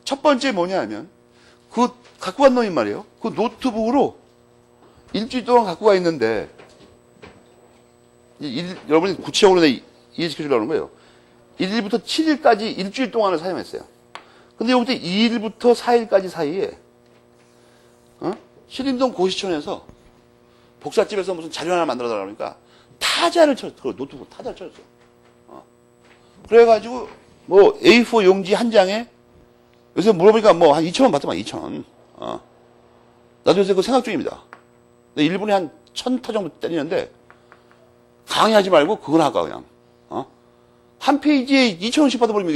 첫 번째 뭐냐 하면 그 갖고 간 놈이 말이에요. 그 노트북으로 일주일 동안 갖고 가 있는데 여러분이 구체적으로 이해시켜 주려는 거예요. 1일부터 7일까지 일주일 동안을 사용했어요. 근데 여기서 2일부터 4일까지 사이에 신림동 고시촌에서 복사집에서 무슨 자료 하나 만들어 달라고 하니까 타자를 쳤어. 그 노트북 타자를 쳤어. 그래가지고 뭐 A4 용지 한 장에 요새 물어보니까 뭐 한 2,000원 받더만 2,000원. 나도 요새 그 생각 중입니다. 일본에 한 1,000타 정도 때리는데 강의하지 말고 그걸 할까 그냥. 한 페이지에 2,000원씩 받아버리면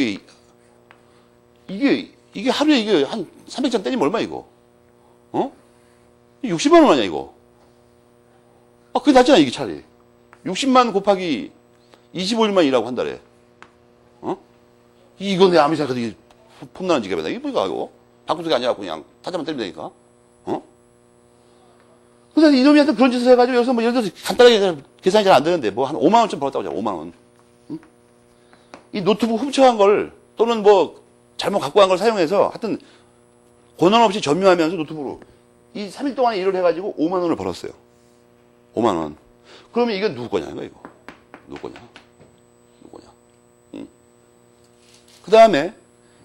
이게 하루에 이게 한 300장 때리면 얼마 이거? 60만 원 아니야 이거? 그게 낫잖아 이게 차라리. 60만 곱하기 25일만 일하고 한 달에. 이거 내 아무리 생각해도 이게 폼나는 지갑이다. 이게 뭐야 이거? 바꾸는 게 아니라 그냥 타자만 때리면 되니까. 그래서 이놈이한테 그런 짓을 해가지고 여기서 뭐 예를 들어서 간단하게 계산이 잘 안 되는데 뭐 한 5만 원쯤 벌었다고 하자. 5만 원. 이 노트북 훔쳐간 걸 또는 뭐 잘못 갖고 간 걸 사용해서 하여튼 권한 없이 점유하면서 노트북으로 이 3일 동안에 일을 해가지고 5만 원을 벌었어요. 5만 원. 그러면 이게 누구 거냐 이거? 누구 거냐? 그 다음에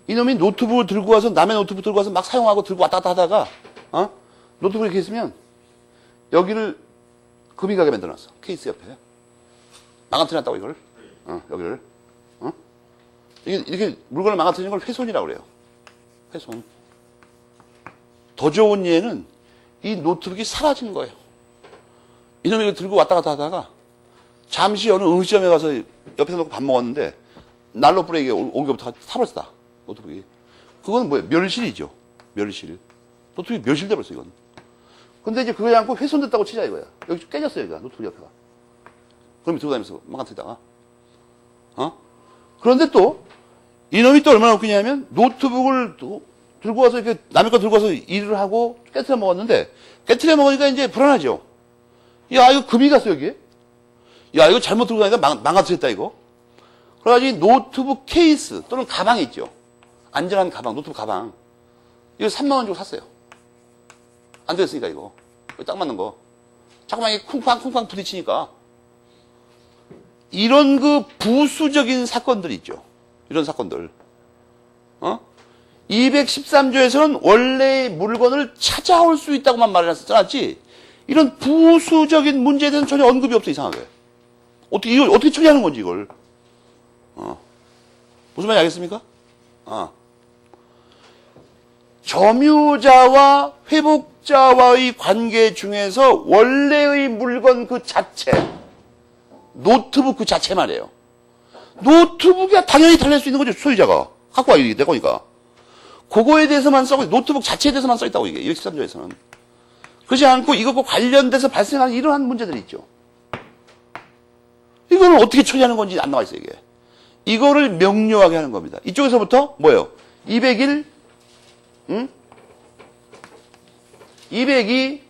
이놈이 노트북을 들고 와서 남의 노트북 들고 와서 막 사용하고 들고 왔다 갔다 하다가 노트북 이렇게 있으면 여기를 금이 가게 만들어놨어. 케이스 옆에 망가뜨렸다고 이걸 여기를 이렇게 물건을 망가뜨리는 걸 훼손이라고 그래요. 훼손. 더 좋은 예는 이 노트북이 사라진 거예요. 이놈이 이걸 들고 왔다 갔다 하다가 잠시 어느 음식점에 가서 옆에서 놓고 밥 먹었는데 난로 불에 이게 옮겨부터 타버렸다. 노트북이. 그건 뭐예요? 멸실이죠. 멸실. 노트북이 멸실돼버렸어, 이건. 근데 이제 그러지 않고 훼손됐다고 치자 이거야. 여기 좀 깨졌어, 여기가. 노트북 옆에가. 그럼 들고 다니면서 망가뜨리다가. 그런데 또, 이놈이 또 얼마나 웃기냐면, 노트북을 들고 와서, 이렇게 남의 거 들고 와서 일을 하고 깨트려 먹었는데, 깨트려 먹으니까 이제 불안하죠. 야, 이거 금이 갔어, 여기에. 야, 이거 잘못 들고 다니니까 망가뜨렸다, 이거. 그래가지고 노트북 케이스 또는 가방이 있죠. 안전한 가방, 노트북 가방. 이거 3만 원 주고 샀어요. 안 되겠으니까, 이거. 딱 맞는 거. 자꾸만 이게 쿵쾅 부딪히니까. 이런 그 부수적인 사건들이 있죠. 이런 사건들. 213조에서는 원래의 물건을 찾아올 수 있다고만 말을 했었잖지. 이런 부수적인 문제에 대해서는 전혀 언급이 없어, 이상하게. 이걸 어떻게 처리하는 건지, 이걸. 무슨 말인지 알겠습니까? 점유자와 회복자와의 관계 중에서 원래의 물건 그 자체, 노트북 그 자체 말이에요. 노트북이 당연히 달릴 수 있는 거죠, 소유자가. 갖고 와, 이게 내 거니까. 그거에 대해서만 써고, 노트북 자체에 대해서만 써있다고, 이게. 213조에서는. 그렇지 않고 이것과 관련돼서 발생하는 이러한 문제들이 있죠. 이거는 어떻게 처리하는 건지 안 나와 있어요, 이게. 이거를 명료하게 하는 겁니다. 이쪽에서부터 뭐예요? 201, 202,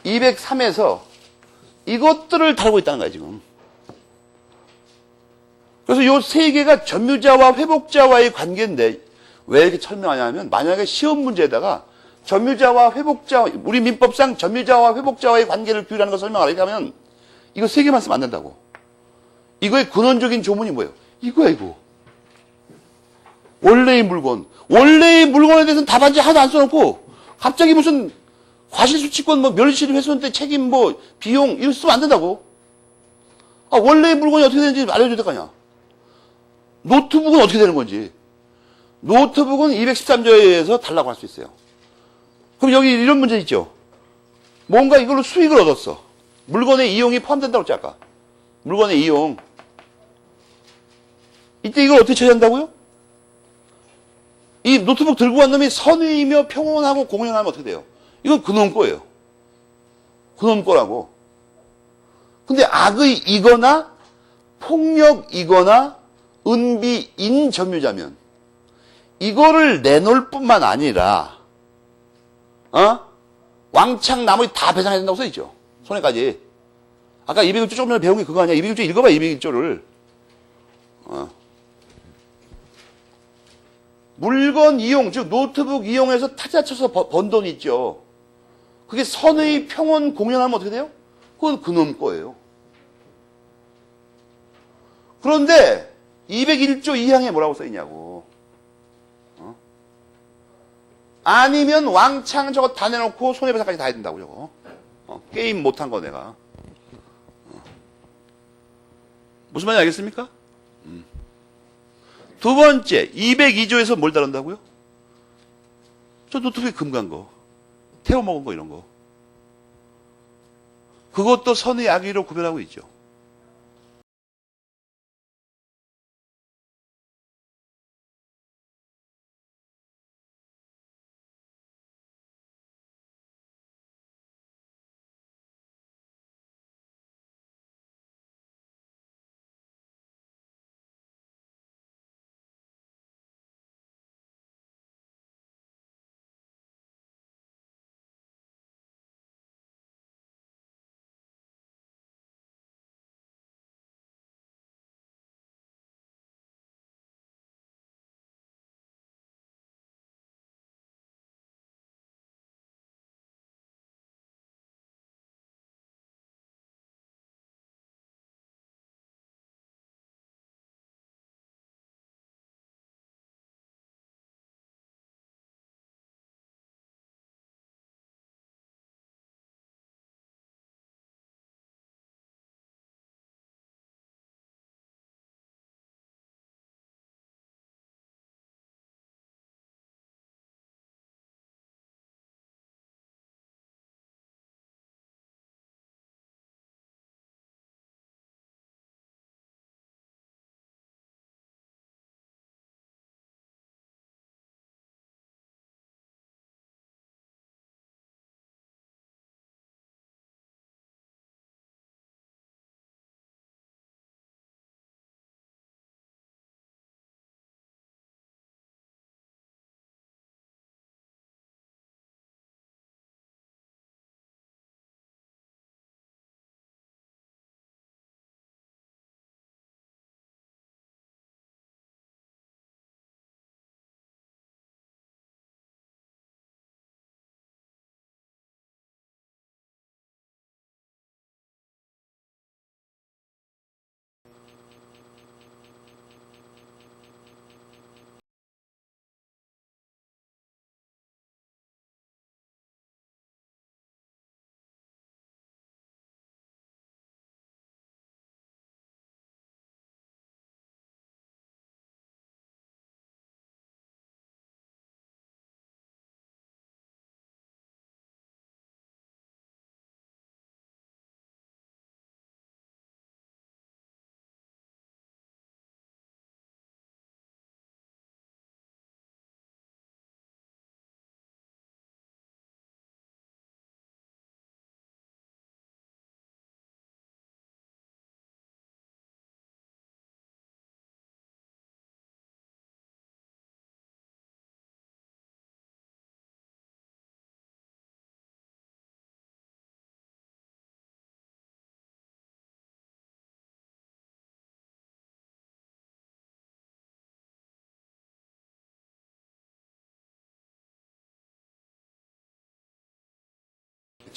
203에서 이것들을 다루고 있다는 거예요, 지금. 그래서 요 세 개가 점유자와 회복자와의 관계인데, 왜 이렇게 설명하냐면, 만약에 시험 문제에다가 점유자와 회복자, 우리 민법상 점유자와 회복자와의 관계를 규율하는 걸 설명하려고 하면, 이거 세 개만 쓰면 안 된다고. 이거의 근원적인 조문이 뭐예요? 이거야, 이거. 원래의 물건. 원래의 물건에 대해서는 답안지 하나도 안 써놓고, 갑자기 무슨 과실수취권, 멸실 훼손 때 책임, 비용, 이거 쓰면 안 된다고. 원래의 물건이 어떻게 되는지 알려줘야 될 거 아니야. 노트북은 어떻게 되는 건지. 노트북은 213조에 의해서 달라고 할 수 있어요. 그럼 여기 이런 문제 있죠. 뭔가 이걸로 수익을 얻었어. 물건의 이용이 포함된다고 했지, 아까. 물건의 이용. 이때 이걸 어떻게 처리한다고요? 이 노트북 들고 간 놈이 선의이며 평온하고 공연하면 어떻게 돼요? 이건 그놈 거예요. 그놈 거라고. 근데 악의 이거나 폭력이거나 은비인 점유자면 이거를 내놓을 뿐만 아니라 왕창 나머지 다 배상해야 된다고 써있죠. 손해까지. 아까 201조 조금 전에 배운 게 그거 아니야. 201조 읽어봐, 201조를. 물건 이용, 즉 노트북 이용해서 타자 쳐서 번 돈 있죠. 그게 선의 평온 공연하면 어떻게 돼요? 그건 그놈 거예요. 그런데 201조 2항에 뭐라고 써있냐고. 아니면 왕창 저거 다 내놓고 손해배상까지 다 해야 된다고, 저거. 게임 못한 거 내가. 무슨 말인지 알겠습니까? 두 번째, 202조에서 뭘 다룬다고요? 저 노트북에 금 간 거. 태워 먹은 거 이런 거. 그것도 선의 악의로 구별하고 있죠.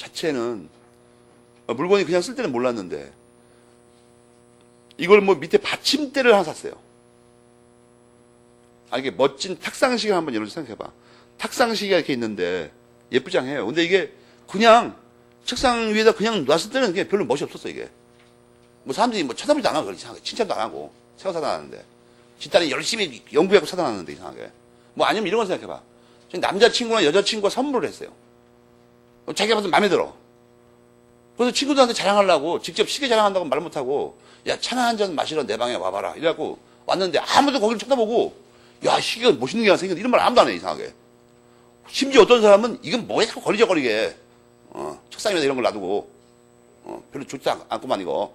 자체는 물건이 그냥 쓸 때는 몰랐는데 이걸 뭐 밑에 받침대를 하나 샀어요. 이게 멋진 탁상시계 한번 여러분 생각해봐. 탁상시계가 이렇게 있는데 예쁘지 않아요. 근데 이게 그냥 책상 위에다 그냥 놨을 때는 그게 별로 멋이 없었어, 이게. 뭐 사람들이 뭐 쳐다보지도 안 하고, 이상하게. 칭찬도 안 하고, 새거 사다 놨는데. 집단이 열심히 연구하고 사다 놨는데, 이상하게. 뭐 아니면 이런 거 생각해봐. 남자친구나 여자친구가 선물을 했어요. 자기가 봐서 마음에 들어. 그래서 친구들한테 자랑하려고, 직접 시계 자랑한다고 말 못하고, 야, 차나 한 잔 마시러 내 방에 와봐라. 이래갖고 왔는데 아무도 거기를 쳐다보고, 야, 시계가 멋있는 게 하나 생겼는데 이런 말 아무도 안 해, 이상하게. 심지어 어떤 사람은 이건 뭐야 자꾸 거리적거리게 책상에다 이런 걸 놔두고 별로 좋지도 않구만 이거.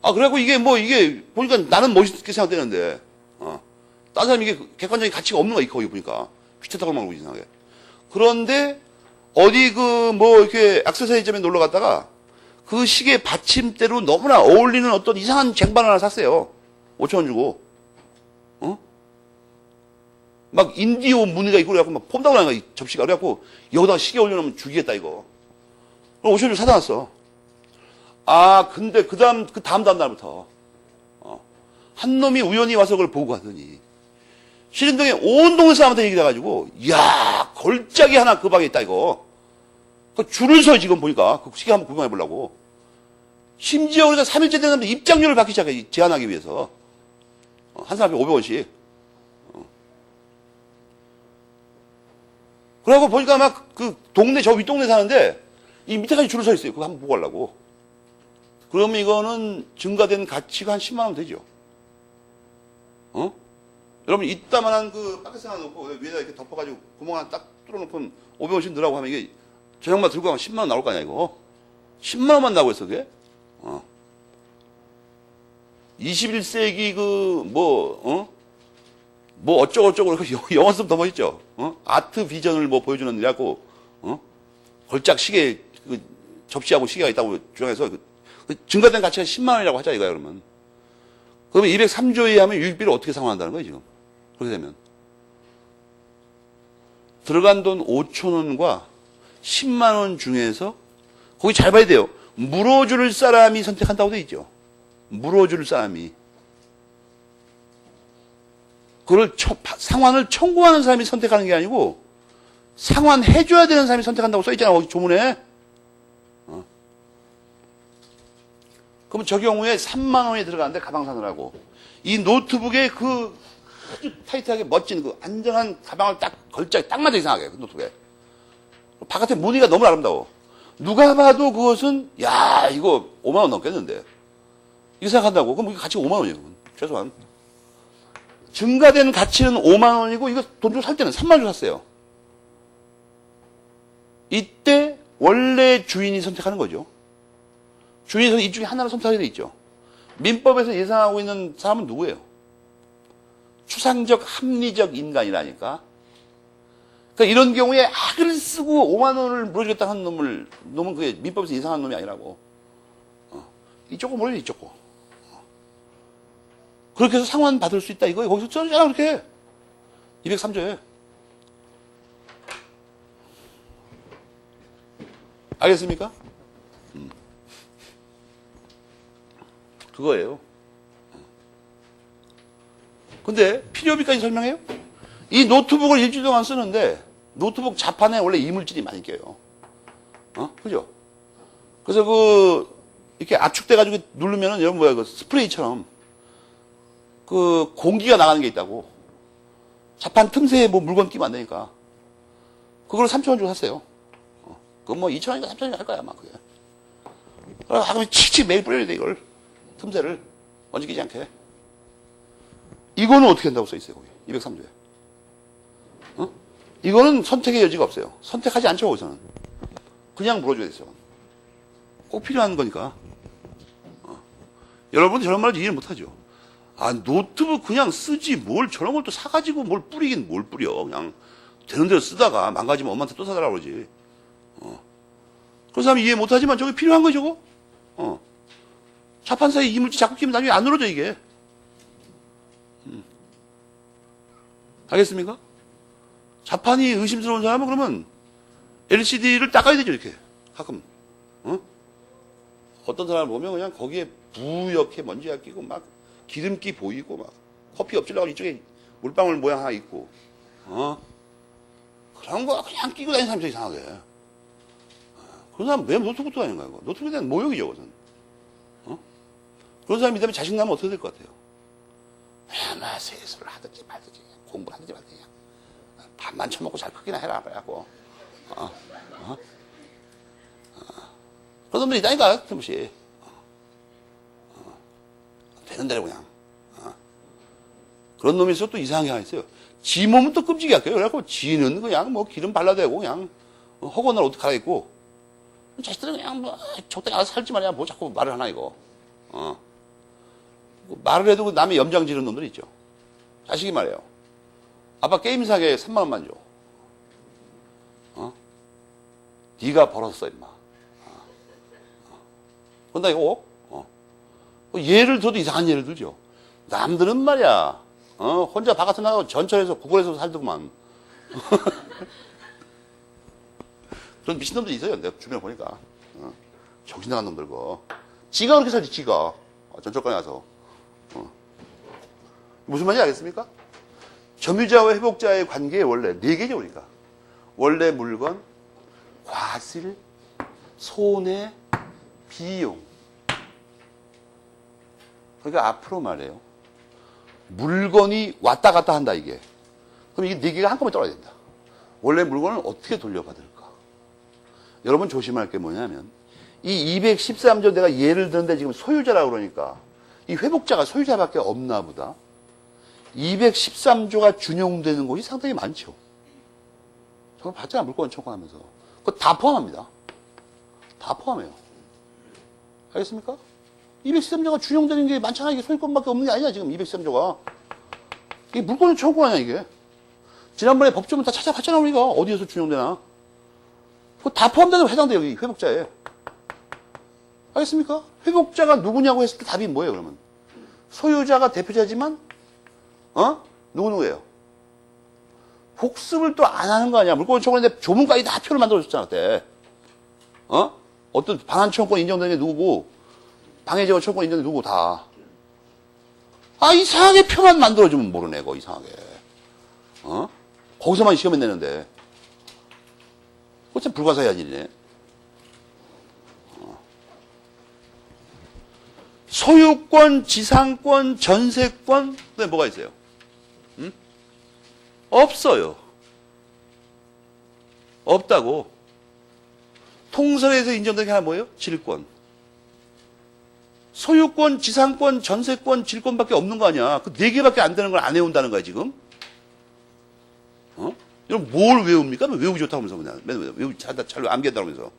그래갖고 이게 뭐 이게 보니까 나는 멋있게 생각되는데 다른 사람이 이게 객관적인 가치가 없는 거야 거기 보니까 귀찮다고 막 그러고 이상하게. 그런데 어디 그 뭐 이렇게 액세서리점에 놀러 갔다가 그 시계 받침대로 너무나 어울리는 어떤 이상한 쟁반 하나 샀어요. 5,000원 주고. 막 인디오 무늬가 있고 그래갖고 막 폼다고 나는 거야, 접시가. 그래갖고 여기다가 시계 올려놓으면 죽이겠다, 이거. 5,000원 주고 사다 놨어. 근데 그 다음 날부터, 한 놈이 우연히 와서 그걸 보고 가더니, 신림동에 온 동네 사람한테 얘기를 해가지고, 야 걸작이 하나 그 방에 있다, 이거. 그 줄을 서 지금 보니까, 그 시계 한번 구경해보려고. 심지어 우리가 3일째 되는 사람들 입장료를 받기 시작해, 제한하기 위해서. 한 사람에 500원씩. 그러고 보니까 막 그 동네, 저 윗동네 사는데 이 밑에까지 줄을 서 있어요. 그거 한번 보고 가려고. 그러면 이거는 증가된 가치가 한 10만 원 되죠. 여러분, 이따만한 그 박스 하나 놓고 위에다 이렇게 덮어가지고 구멍 하나 딱 뚫어놓고 500원씩 넣으라고 하면 이게 저 양반 들고 가면 10만 원 나올 거 아니야, 이거. 10만 원만 나오고 있어, 그게? 21세기 뭐 어쩌고저쩌고 영어 쓰면 더 멋있죠. 아트 비전을 뭐 보여주는 일이라고 걸작 시계 그 접시하고 시계가 있다고 주장해서 그 증가된 가치가 10만 원이라고 하자 이거야 그러면. 그러면 203조에 하면 유익비를 어떻게 상환한다는 거예요 지금. 그렇게 되면 들어간 돈 5천 원과 10만 원 중에서 거기 잘 봐야 돼요. 물어줄 사람이 선택한다고 돼 있죠. 물어줄 사람이. 그걸 상환을 청구하는 사람이 선택하는 게 아니고 상환해줘야 되는 사람이 선택한다고 써있잖아 거기 조문에. 그럼 저 경우에 3만 원이 들어가는데 가방 사느라고 이 노트북에 그 아주 타이트하게 멋진 그 안정한 가방을 딱 걸작이 딱 맞아 이상하게 그 노트북에. 바깥에 무늬가 너무 아름다워. 누가 봐도 그것은 야 이거 5만 원 넘겠는데 이렇게 생각한다고. 그럼 이게 가치가 5만 원이에요. 최소한. 증가된 가치는 5만 원이고 이거 돈 주고 살 때는 3만 원 주고 샀어요. 이때 원래 주인이 선택하는 거죠. 주인이 이 중에 하나를 선택하게 돼 있죠. 민법에서 예상하고 있는 사람은 누구예요? 추상적 합리적 인간이라니까. 그러니까 이런 경우에 악을 쓰고 5만 원을 물어주겠다 하는 놈은 그게 민법에서 예상하는 놈이 아니라고. 이쪽고 물어줘 이쪽고. 그렇게 해서 상환 받을 수 있다 이거예요. 거기서 써주잖아 그렇게. 203조에. 알겠습니까? 그거예요. 근데 필요비까지 설명해요? 이 노트북을 일주일 동안 쓰는데 노트북 자판에 원래 이물질이 많이 껴요. 그죠? 그래서 이렇게 압축돼가지고 누르면은 여러분 뭐야 그 스프레이처럼 그 공기가 나가는 게 있다고. 자판 틈새에 뭐 물건 끼면 안 되니까. 그걸 3,000원 주고 샀어요. 그건 뭐 2,000원인가 3,000원인가 할 거야, 아마 그게. 그러면 칙칙 매일 뿌려야 돼, 이걸. 틈새를. 먼지 끼지 않게. 이거는 어떻게 한다고 써있어요, 거기. 203조에. 이거는 선택의 여지가 없어요. 선택하지 않죠, 거기서는. 그냥 물어줘야 돼요. 꼭 필요한 거니까. 여러분은 저런 말을 이해를 못하죠. 노트북 그냥 쓰지 뭘 저런 걸 또 사가지고 뭘 뿌리긴 뭘 뿌려. 그냥 되는 대로 쓰다가 망가지면 엄마한테 또 사달라고 그러지. 그런 사람이 이해 못하지만 저게 필요한 거죠, 저거? 자판 사이에 이물질 자꾸 끼면 나중에 안 늘어져, 이게. 알겠습니까? 자판이 의심스러운 사람은 그러면 LCD를 닦아야 되죠, 이렇게. 가끔. 어? 어떤 사람을 보면 그냥 거기에 부옇게 먼지가 끼고 막 기름기 보이고 막 커피 엎질러고 이쪽에 물방울 모양 하나 있고, 그런 거 그냥 끼고 다니는 사람이 이상하게. 그런 사람 왜 노트북 다니는 거야, 이거? 노트북에 대한 모욕이죠, 그것은. 그런 사람이 되면 자신감은 어떻게 될 것 같아요? 막 세수를 하든지 말든지, 공부를 하든지 말든지, 밥만 처먹고 잘 크기나 해라, 그래갖고. 그런 놈들이 있다니까, 틈없이. 되는 대로 그냥. 그런 놈이 있어 또 이상한 게 하나 있어요. 지 몸은 또 끔찍이 할게요. 그래갖고 지는 그냥 뭐 기름 발라대고 그냥 허구한 날 옷 갈아입고. 자식들은 그냥 뭐 적당히 알아서 살지 말이야. 뭐 자꾸 말을 하나, 이거. 말을 해도 남의 염장 지르는 놈들 있죠. 자식이 말이에요. 아빠 게임 사게 3만 원만 줘. 네가 벌었어, 임마. 그런다, 이거. 예를 들어도 이상한 예를 들죠. 남들은 말이야, 혼자 바깥에 나가고 전철에서 구걸에서 살더구만. 그런 미친놈들이 있어요. 내가 주변에 보니까. 정신 나간 놈들, 거. 지가 그렇게 살지, 지가. 전철관에 가서. 무슨 말인지 알겠습니까? 점유자와 회복자의 관계에 원래 4개죠, 그러니까. 원래 물건, 과실, 손해, 비용. 그러니까 앞으로 말해요. 물건이 왔다 갔다 한다, 이게. 그럼 이게 4개가 한꺼번에 떨어야 된다. 원래 물건을 어떻게 돌려받을까? 여러분 조심할 게 뭐냐면, 이 213조 내가 예를 드는데 지금 소유자라고 그러니까, 이 회복자가 소유자밖에 없나 보다. 213조가 준용되는 곳이 상당히 많죠. 저거 봤잖아, 물건 청구하면서. 그거 다 포함합니다. 다 포함해요. 알겠습니까? 213조가 준용되는 게 많잖아. 이게 소유권밖에 없는 게 아니야, 지금 213조가. 이게 물건을 청구하냐, 이게. 지난번에 법조문 다 찾아봤잖아, 우리가. 어디에서 준용되나. 그거 다 포함되는 해당돼, 여기, 회복자에. 알겠습니까? 회복자가 누구냐고 했을 때 답이 뭐예요, 그러면? 소유자가 대표자지만, 누구예요? 복습을 또 안 하는 거 아니야. 물건 청구했는데 조문까지 다 표를 만들어줬잖아, 그때. 어떤 반환 청구권 인정되는 게 누구고, 방해제거 청구권 인정되는 게 누구고, 다. 이상하게 표만 만들어주면 모르네, 거 이상하게. 거기서만 시험에 내는데. 그거 참 불가사의한 일이네. 소유권, 지상권, 전세권, 그다음에 뭐가 있어요? 없어요. 없다고. 통설에서 인정된 게 하나 뭐예요? 질권. 소유권, 지상권, 전세권, 질권밖에 없는 거 아니야. 그 4개밖에 안 되는 걸 안 외운다는 거야, 지금. 여러분, 뭘 외웁니까? 외우기 좋다고 하면서 맨날 잘 암기한다고 하면서.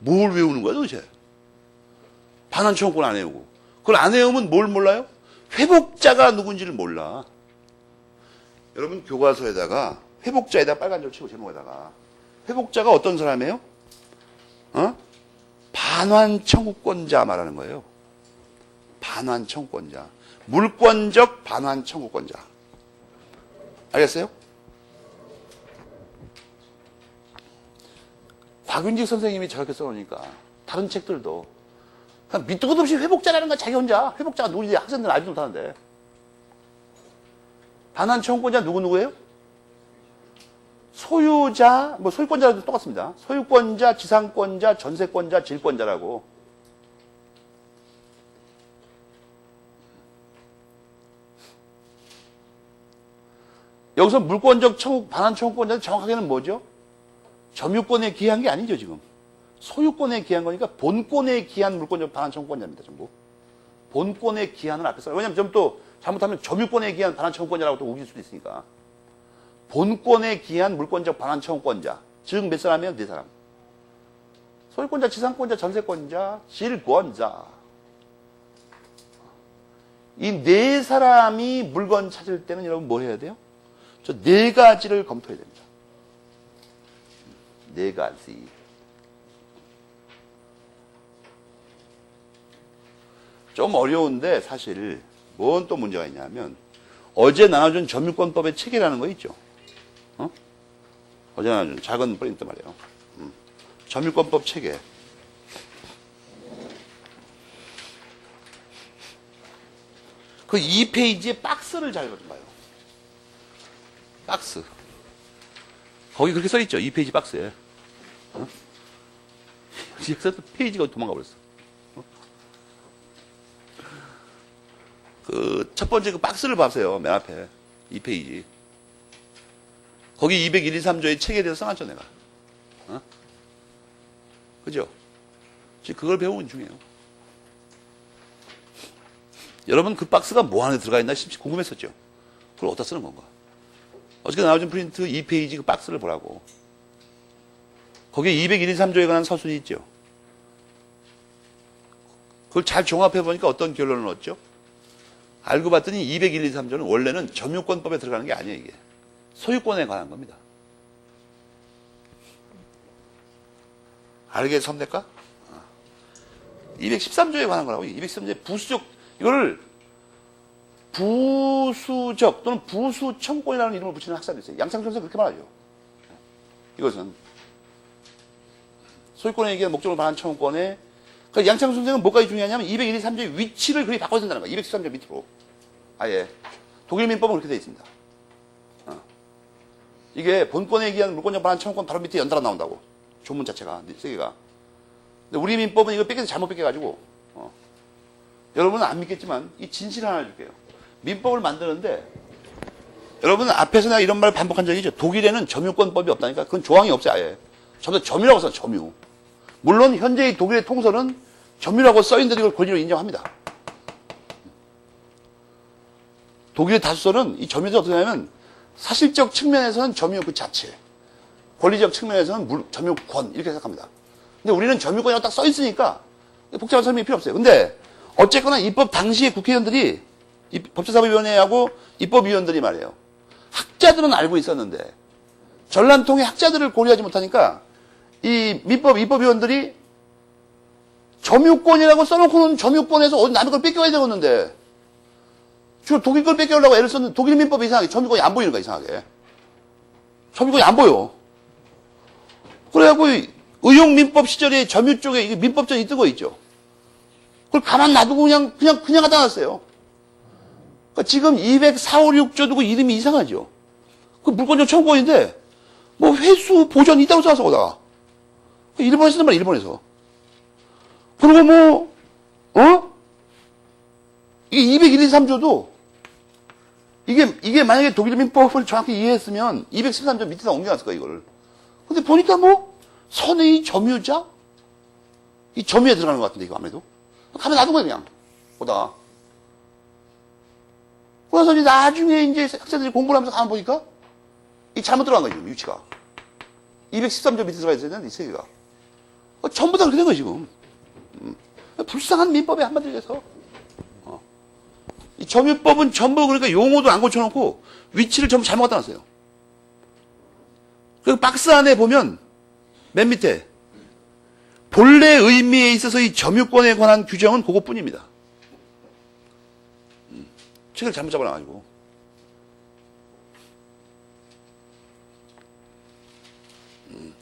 뭘 외우는 거야, 도대체? 반환 청구권 안 외우고. 그걸 안 외우면 뭘 몰라요? 회복자가 누군지를 몰라. 여러분, 교과서에다가 회복자에다 빨간 줄 치고 제목에다가 회복자가 어떤 사람이에요? 반환 청구권자 말하는 거예요. 반환 청구권자. 물권적 반환 청구권자. 알겠어요? 곽윤직 선생님이 저렇게 써놓으니까 다른 책들도 그냥 밑도 끝도 없이 회복자라는 거 자기 혼자. 회복자가 누구인지 학생들은 알지 못하는데. 반환 청구권자 누구예요? 소유자, 뭐 소유권자도 똑같습니다. 소유권자, 지상권자, 전세권자, 질권자라고. 여기서 물권적 청구, 반환 청구권자는 정확하게는 뭐죠? 점유권에 기한 게 아니죠, 지금. 소유권에 기한 거니까 본권에 기한 물권적 반환 청구권자입니다, 전부. 본권에 기한을 앞에 써요. 왜냐면 좀 또 잘못하면 점유권에 기한 반환 청구권자라고 또 우길 수도 있으니까. 본권에 기한 물권적 반환 청구권자. 즉 몇 사람이에요? 4사람. 소유권자, 지상권자, 전세권자, 질권자. 이 4사람이 물건 찾을 때는 여러분 뭐 해야 돼요? 저 4가지를 검토해야 됩니다. 4가지. 좀 어려운데 사실 뭔 또 문제가 있냐면 어제 나눠준 점유권법의 체계라는 거 있죠. 어제나 준 작은 프린트 말이에요. 점유권법 체계. 그 2페이지에 박스를 잘 좀 봐요. 박스. 거기 그렇게 써있죠. 2페이지 박스에. 페이지가 도망가 버렸어. 그, 첫 번째 그 박스를 봐세요. 맨 앞에. 2페이지. 거기 201, 2, 3조의 책에 대해서 써놨죠, 내가. 그죠? 지금 그걸 배우는 중이에요. 여러분, 그 박스가 뭐 안에 들어가 있나 싶이 궁금했었죠? 그걸 어디다 쓰는 건가? 어저께 나와준 프린트 2페이지 그 박스를 보라고. 거기에 201, 2, 3조에 관한 서술이 있죠. 그걸 잘 종합해보니까 어떤 결론을 얻죠? 알고 봤더니 201, 2, 3조는 원래는 점유권법에 들어가는 게 아니에요, 이게. 소유권에 관한 겁니다. 알겠습니까? 213조에 관한 거라고. 213조에 부수적, 이거를 부수적 또는 부수청권이라는 이름을 붙이는 학사도 있어요. 양창조에서 그렇게 말하죠. 이것은 소유권에 얘기하는 목적으로 반한 청권에, 그러니까 양창 선생은 뭐까지 중요하냐면 201, 2, 3조의 위치를 그렇게 바꿔야 된다는 거야. 213조 밑으로. 아예. 독일 민법은 그렇게 되어 있습니다. 이게 본권에 얘기하는 물권적 반한 청권 바로 밑에 연달아 나온다고. 조문 자체가, 세 개가. 근데 우리 민법은 이거 뺏겨서 잘못 뺏겨가지고, 여러분은 안 믿겠지만, 이 진실 하나 줄게요. 민법을 만드는데, 여러분은 앞에서 내가 이런 말 반복한 적이 있죠. 독일에는 점유권법이 없다니까? 그건 조항이 없어요, 아예. 전부 다 점유라고 써, 점유. 물론, 현재의 독일의 통설은 점유라고 써있는데 이걸 권리로 인정합니다. 독일의 다수설은 이 점유가 어떻게 하냐면, 사실적 측면에서는 점유 그 자체, 권리적 측면에서는 점유권, 이렇게 생각합니다. 근데 우리는 점유권이라고 딱 써있으니까, 복잡한 설명이 필요 없어요. 근데, 어쨌거나 입법 당시에 국회의원들이, 법제사법위원회하고 입법위원들이 말이에요. 학자들은 알고 있었는데, 전란통의 학자들을 고려하지 못하니까, 이 민법, 입법위원들이 점유권이라고 써놓고는 점유권에서 어디 남의 걸 뺏겨야 되겠는데, 주로 독일 걸 뺏겨오려고 애를 썼는데, 독일 민법이 이상하게 점유권이 안 보이는 거야, 이상하게. 점유권이 안 보여. 그래갖고, 의용민법 시절에 점유 쪽에 이게 민법전이 뜨고 있죠. 그걸 가만 놔두고 그냥 갖다 놨어요. 그러니까 지금 204, 5, 6조 두고 이름이 이상하죠. 그 물권적 청구권인데, 뭐 회수 보전 있다고 써놨어, 거다가. 일본에서 쓰는 말이야, 일본에서. 그리고 이게 201, 2, 3조도, 이게 만약에 독일 민법을 정확히 이해했으면 213조 밑에다 옮겨놨을 거야, 이거를. 근데 보니까 선의 점유자? 이 점유에 들어가는 것 같은데, 이거 아무래도. 가만 놔둔 거야, 그냥. 보다가. 그래서 이제 나중에 이제 학생들이 공부를 하면서 가만 보니까, 이 잘못 들어간 거야, 지금, 위치가. 213조 밑에 들어가 있어야 되는데, 이 세 개가. 전부 다 그렇게 된 거야, 지금. 불쌍한 민법에 한마디로 해서. 이 점유법은 전부 그러니까 용어도 안 고쳐놓고, 위치를 전부 잘못 갖다 놨어요. 그 박스 안에 보면, 맨 밑에, 본래 의미에 있어서 이 점유권에 관한 규정은 그것뿐입니다. 책을 잘못 잡아놔가지고.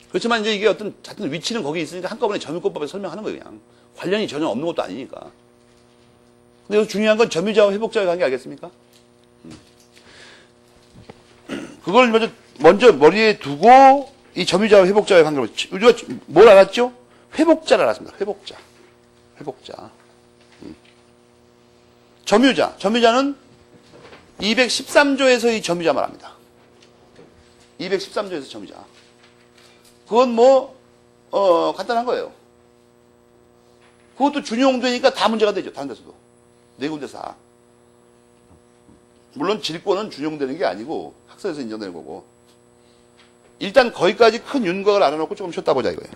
그렇지만 이제 이게 어떤 위치는 거기 있으니까 한꺼번에 점유권법에 설명하는 거예요, 그냥. 관련이 전혀 없는 것도 아니니까. 근데 여기서 중요한 건 점유자와 회복자의 관계 알겠습니까? 그걸 먼저 머리에 두고 이 점유자와 회복자의 관계로 우리가 뭘 알았죠? 회복자를 알았습니다. 회복자. 점유자는 213조에서 이 점유자 말합니다. 213조에서 점유자. 그건 간단한 거예요. 그것도 준용되니까 다 문제가 되죠. 다른 데서도. 네 군데서 다. 물론 질권은 준용되는 게 아니고 학설에서 인정되는 거고. 일단 거기까지 큰 윤곽을 알아놓고 조금 쉬었다 보자 이거예요.